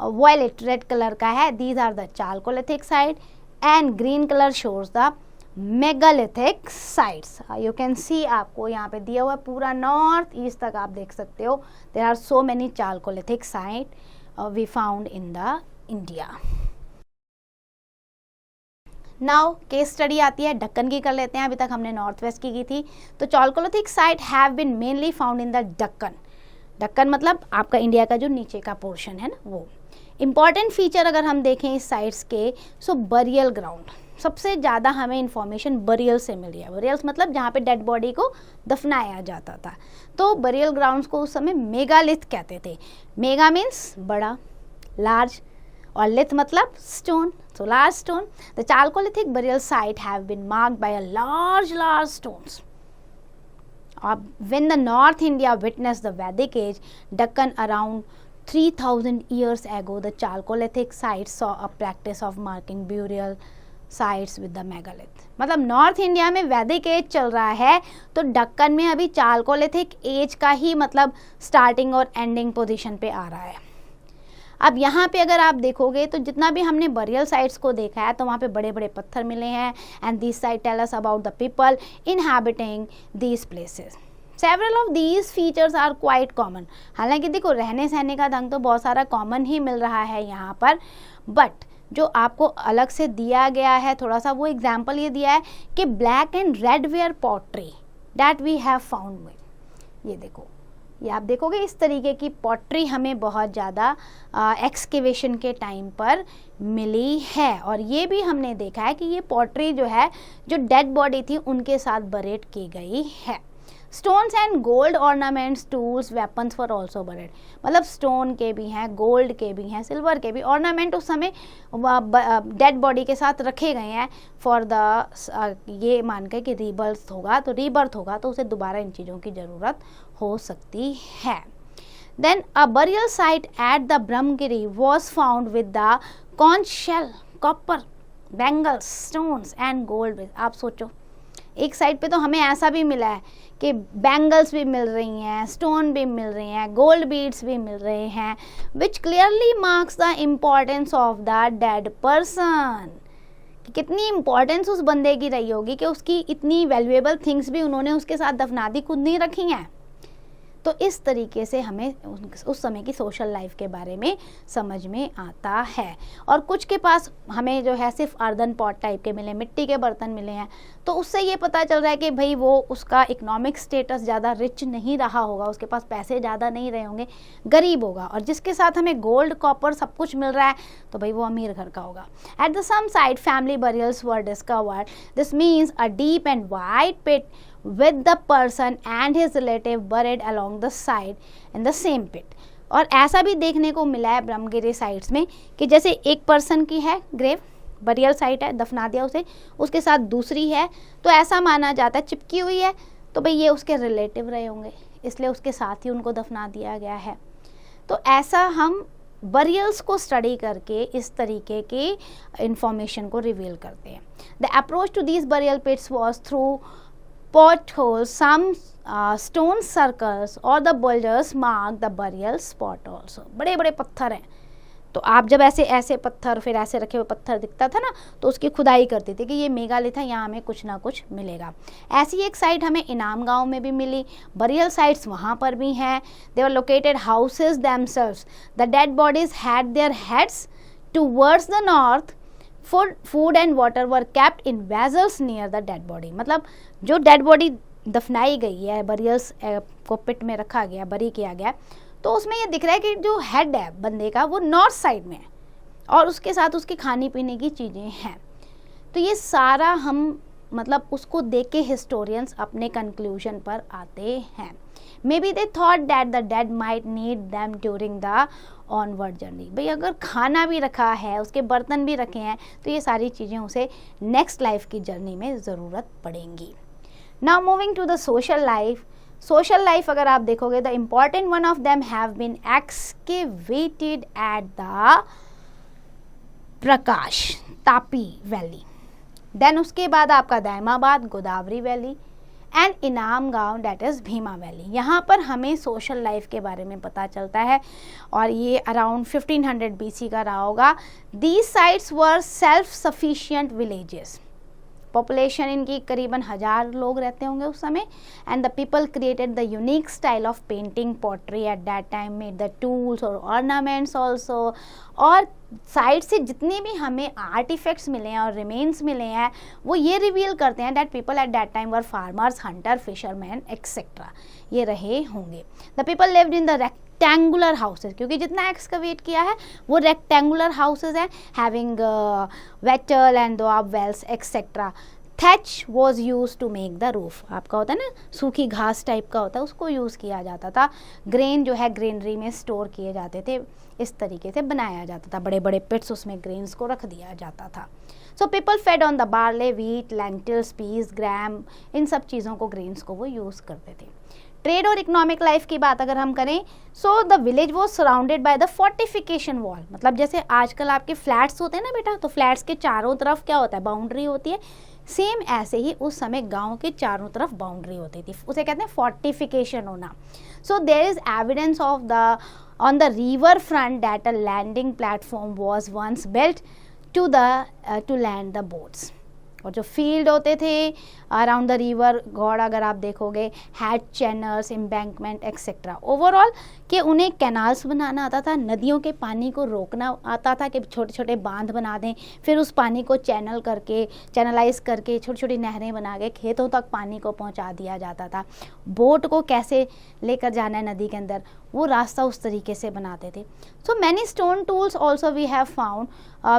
वायलेट रेड कलर का है, these are the chalcolithic site and green colour shows the megalithic sites. You can see, आपको यहाँ पे दिया हुआ पूरा नॉर्थ ईस्ट तक आप देख सकते हो। There are so many chalcolithic site we found in the India. Now case study आती है, ढक्कन की कर लेते हैं। अभी तक हमने नॉर्थ वेस्ट की थी। तो chalcolithic site have been mainly found in the Deccan. Deccan मतलब आपका इंडिया का जो नीचे का पोर्शन है ना वो। इम्पॉर्टेंट फीचर अगर हम देखें इस साइट्स के, सो बरियल ग्राउंड, सबसे ज़्यादा हमें इंफॉर्मेशन बरियल से मिली है। बरियल्स मतलब जहाँ पे डेड बॉडी को दफनाया जाता था। तो बरियल ग्राउंड्स को उस समय मेगालिथ कहते थे। मेगा मीन्स बड़ा, लार्ज, और लिथ मतलब stone, so large stone. The Chalcolithic burial site have been marked by a large stones. When the North India witnessed the Vedic age, Deccan around 3000 years ago, the Chalcolithic sites saw a practice of marking burial sites with the megalith. मतलब north India में वैदिक as चल रहा है, तो डक्कन में अभी Chalcolithic as का ही मतलब स्टार्टिंग और एंडिंग पोजीशन पे आ रहा है। अब यहाँ पे अगर आप देखोगे तो जितना भी हमने बरियल साइट्स को देखा है तो वहाँ पे बड़े बड़े पत्थर मिले हैं and this site tell us about the people inhabiting these places. Several of these features are quite common. हालांकि देखो रहने सहने का ढंग तो बहुत सारा कॉमन ही मिल रहा है यहाँ पर, बट जो आपको अलग से दिया गया है थोड़ा सा, वो एग्जाम्पल ये दिया है कि black and red ware pottery that we have found with. ये देखो, ये आप देखोगे इस तरीके की पॉटरी हमें बहुत ज़्यादा एक्सकेवेशन के टाइम पर मिली है। और ये भी हमने देखा है कि ये पॉटरी जो है जो डेड बॉडी थी उनके साथ बरेड की गई है। Stones and gold ornaments, tools, weapons for also buried. मतलब स्टोन के भी हैं, गोल्ड के भी हैं, सिल्वर के भी। ऑर्नामेंट उस समय डेड बॉडी के साथ रखे गए हैं फॉर द ये मान के कि रीबर्थ होगा तो उसे दोबारा इन चीज़ों की ज़रूरत हो सकती है। Then a burial site at the Brahmagiri was found with the conch shell, copper, bangles, stones and gold. आप सोचो, एक साइड पे तो हमें ऐसा भी मिला है कि बैंगल्स भी मिल रही हैं, स्टोन भी मिल रही हैं, गोल्ड बीड्स भी मिल रहे हैं, विच clearly marks the importance of the dead person. कितनी इम्पोर्टेंस उस बंदे की रही होगी कि उसकी इतनी वैल्यूएबल थिंग्स भी उन्होंने उसके साथ दफना दी, खुद नहीं रखी हैं। तो इस तरीके से हमें उस समय की सोशल लाइफ के बारे में समझ में आता है। और कुछ के पास हमें जो है सिर्फ अर्दन पॉट टाइप के मिले, मिट्टी के बर्तन मिले हैं, तो उससे ये पता चल रहा है कि भाई वो उसका इकोनॉमिक स्टेटस ज़्यादा रिच नहीं रहा होगा, उसके पास पैसे ज़्यादा नहीं रहे होंगे, गरीब होगा। और जिसके साथ हमें गोल्ड कॉपर सब कुछ मिल रहा है तो भाई वो अमीर घर का होगा। At the some side family burials were discovered, this means a deep and wide pit with the person and his relative buried along the side in the same pit। और ऐसा भी देखने को मिला है ब्रह्मगिरी साइट्स में कि जैसे एक पर्सन की है ग्रेव, बरियल साइट है, दफना दिया उसे, उसके साथ दूसरी है, तो ऐसा माना जाता है चिपकी हुई है तो भाई ये उसके रिलेटिव रहे होंगे, इसलिए उसके साथ ही उनको दफना दिया गया है। तो ऐसा हम बरियल्स को स्टडी करके इस तरीके के इंफॉर्मेशन को रिवील करते हैं। The approach to these burial pits was through potholes, some stone circles or the boulders mark the burial spot also। बड़े बड़े पत्थर हैं, तो आप जब ऐसे ऐसे पत्थर फिर ऐसे रखे हुए पत्थर दिखता था ना, तो उसकी खुदाई करती थी कि ये मेगालिथ है, यहाँ हमें कुछ ना कुछ मिलेगा। ऐसी एक साइट हमें इनाम गांव में भी मिली, बरियल साइट्स वहाँ पर भी हैं। They were located houses themselves, the dead bodies had their heads towards the north, food and water were kept in vessels near the dead body. मतलब जो डेड बॉडी दफनाई गई है, बरियल्स को पिट में रखा गया, बरी किया गया, तो उसमें ये दिख रहा है कि जो हेड है बंदे का वो नॉर्थ साइड में है और उसके साथ उसकी खाने पीने की चीज़ें हैं। तो ये सारा हम मतलब उसको देख के हिस्टोरियंस अपने कंक्लूजन पर आते हैं। May be they thought that the dead might need them during the onward journey. भाई अगर खाना भी रखा है, उसके बर्तन भी रखे हैं, तो ये सारी चीज़ें उसे नेक्स्ट लाइफ की जर्नी में ज़रूरत पड़ेंगी। Now moving to the social life. Social life अगर आप देखोगे, the important one of them have been excavated at the Prakash Tapi valley, then उसके बाद आपका दायमाबाद गोदावरी वैली एंड इनाम गांव डेट इज़ भीमा वैली। यहाँ पर हमें सोशल लाइफ के बारे में पता चलता है और ये अराउंड 1500 BC का रहा होगा। These sites were self sufficient villages, population इनकी करीबन 1000 लोग रहते होंगे उस समय। And the people created the unique style of painting pottery eight that time, made the tools और ऑर्नामेंट्स ऑल्सो। और साइड से जितने भी हमें आर्टिफैक्ट्स मिले हैं और रिमेन्स मिले हैं वो ये रिवील करते हैं that people at that time were farmers, hunter, fisherman etcetera, ये रहे होंगे। The people lived in the rectangular houses, क्योंकि जितना एक्सकवेट किया है वो रेक्टेंगुलर हाउसेज हैं, having wattle and daub walls etcetera. Thatch was use to make the roof, आपका होता है ना सूखी घास टाइप का होता है, उसको यूज़ किया जाता था। ग्रेन जो है ग्रेनरी में स्टोर किए जाते थे, इस तरीके से बनाया जाता था, बड़े बड़े पिट्स, उसमें ग्रेन्स को रख दिया जाता था। So people fed on the barley, wheat, lentils, peas, gram, इन सब चीज़ों को, ग्रेन्स को वो यूज़ करते थे। ट्रेड और इकोनॉमिक लाइफ की बात अगर हम करें, so the village was surrounded by the fortification wall. मतलब जैसे आजकल आपके फ्लैट्स होते हैं ना बेटा, तो फ्लैट्स के चारों तरफ क्या होता है, बाउंड्री होती है। सेम ऐसे ही उस समय गांव के चारों तरफ बाउंड्री होती थी, उसे कहते हैं फोर्टिफिकेशन होना। So there is evidence of the on the river front that a landing platform was once built to land the boats. और जो फील्ड होते थे अराउंड द रिवर गॉड, अगर आप देखोगे, had channels, embankment etcetera. Overall कि उन्हें canals बनाना आता था, नदियों के पानी को रोकना आता था कि छोटे छोटे बांध बना दें, फिर उस पानी को चैनल करके, चैनलाइज करके छोटी छोटी नहरें बना के खेतों तक पानी को पहुंचा दिया जाता था। बोट को कैसे लेकर जाना है नदी के अंदर, वो रास्ता उस तरीके से बनाते थे। So many stone tools also we have found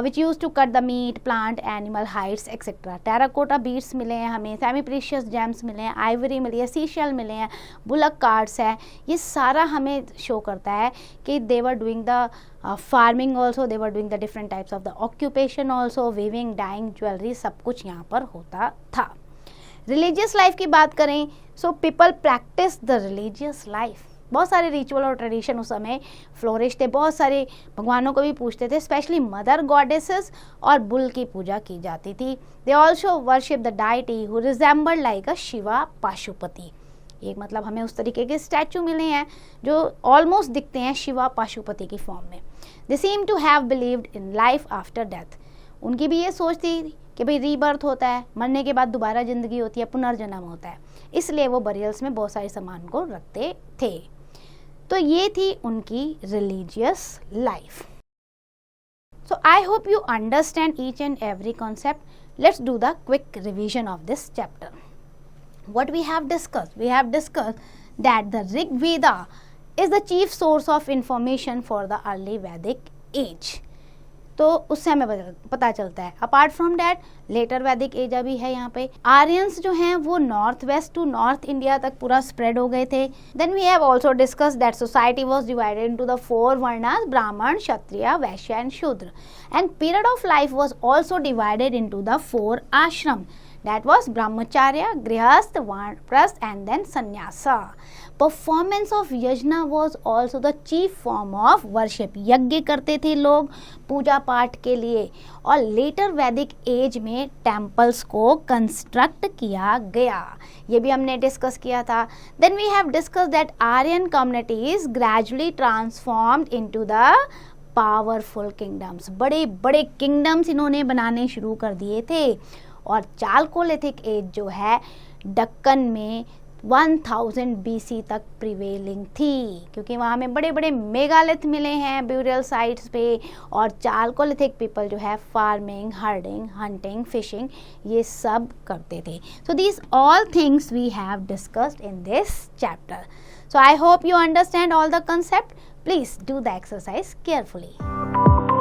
which use to cut the meat, plant, animal hides etcetera. Terracotta beads मिले हैं हमें, सेमी प्रीशियस जेम्स मिले हैं, आइवरी मिली है, सीशेल मिले हैं, बुलक कार्ड्स है। ये सारा हमें शो करता है कि they were doing the farming also, they were doing the different types of the occupation also, weaving, dyeing, jewellery, सब कुछ यहाँ पर होता था। रिलीजियस लाइफ की बात करें, so people practice the religious life. बहुत सारे रिचुअल और ट्रेडिशन उस समय फ्लोरिश थे, बहुत सारे भगवानों को भी पूछते थे, स्पेशली मदर गॉडेसेस और बुल की पूजा की जाती थी। They also worship the deity who resembled like अ शिवा पाशुपति। एक मतलब हमें उस तरीके के स्टैचू मिले हैं जो ऑलमोस्ट दिखते हैं शिवा पाशुपति की फॉर्म में। They seem to have believed in life after death. उनकी भी ये सोच थी कि भाई रीबर्थ होता है, मरने के बाद दोबारा ज़िंदगी होती है, पुनर्जन्म होता है, इसलिए वो बरियल्स में बहुत सारे सामान को रखते थे। तो ये थी उनकी religious life. So I hope you understand each and every concept. Let's do the quick revision of this chapter. What we have discussed? We have discussed that the Rig Veda is the chief source of information for the early Vedic age. तो उससे हमें पता चलता है। Apart from that later वैदिक age अभी है यहाँ पे। आर्यंस जो हैं वो north west to north India तक पूरा स्प्रेड हो गए थे। Then we have also discuss that society was divided into the 4 varnas, Brahmin, Kshatriya, Vaishya and Shudra, and period of life was also divided into the 4 ashram, that was brahmacharya, grihast, vanprasth and then sannyasa. Performance of yajna was also the chief form of worship. यज्ञ करते थे लोग पूजा पाठ के लिए, और letter वैदिक age में टेम्पल्स को कंस्ट्रक्ट किया गया, ये भी हमने डिस्कस किया था। Then we have discuss that Aryan communities gradually transformed into the powerful kingdoms. बड़े बड़े किंगडम्स इन्होंने बनाने शुरू कर दिए थे। और चालकोलिथिक एज जो है दक्कन में 1000 BC तक प्रिवेलिंग थी, क्योंकि वहाँ में बड़े बड़े मेगालिथ मिले हैं ब्यूरियल साइट्स पे, और चालकोलिथिक पीपल जो है फार्मिंग, हर्डिंग, हंटिंग, फिशिंग ये सब करते थे। So these all things we have discussed in this chapter. So I hope you understand all the concept. Please do the exercise carefully.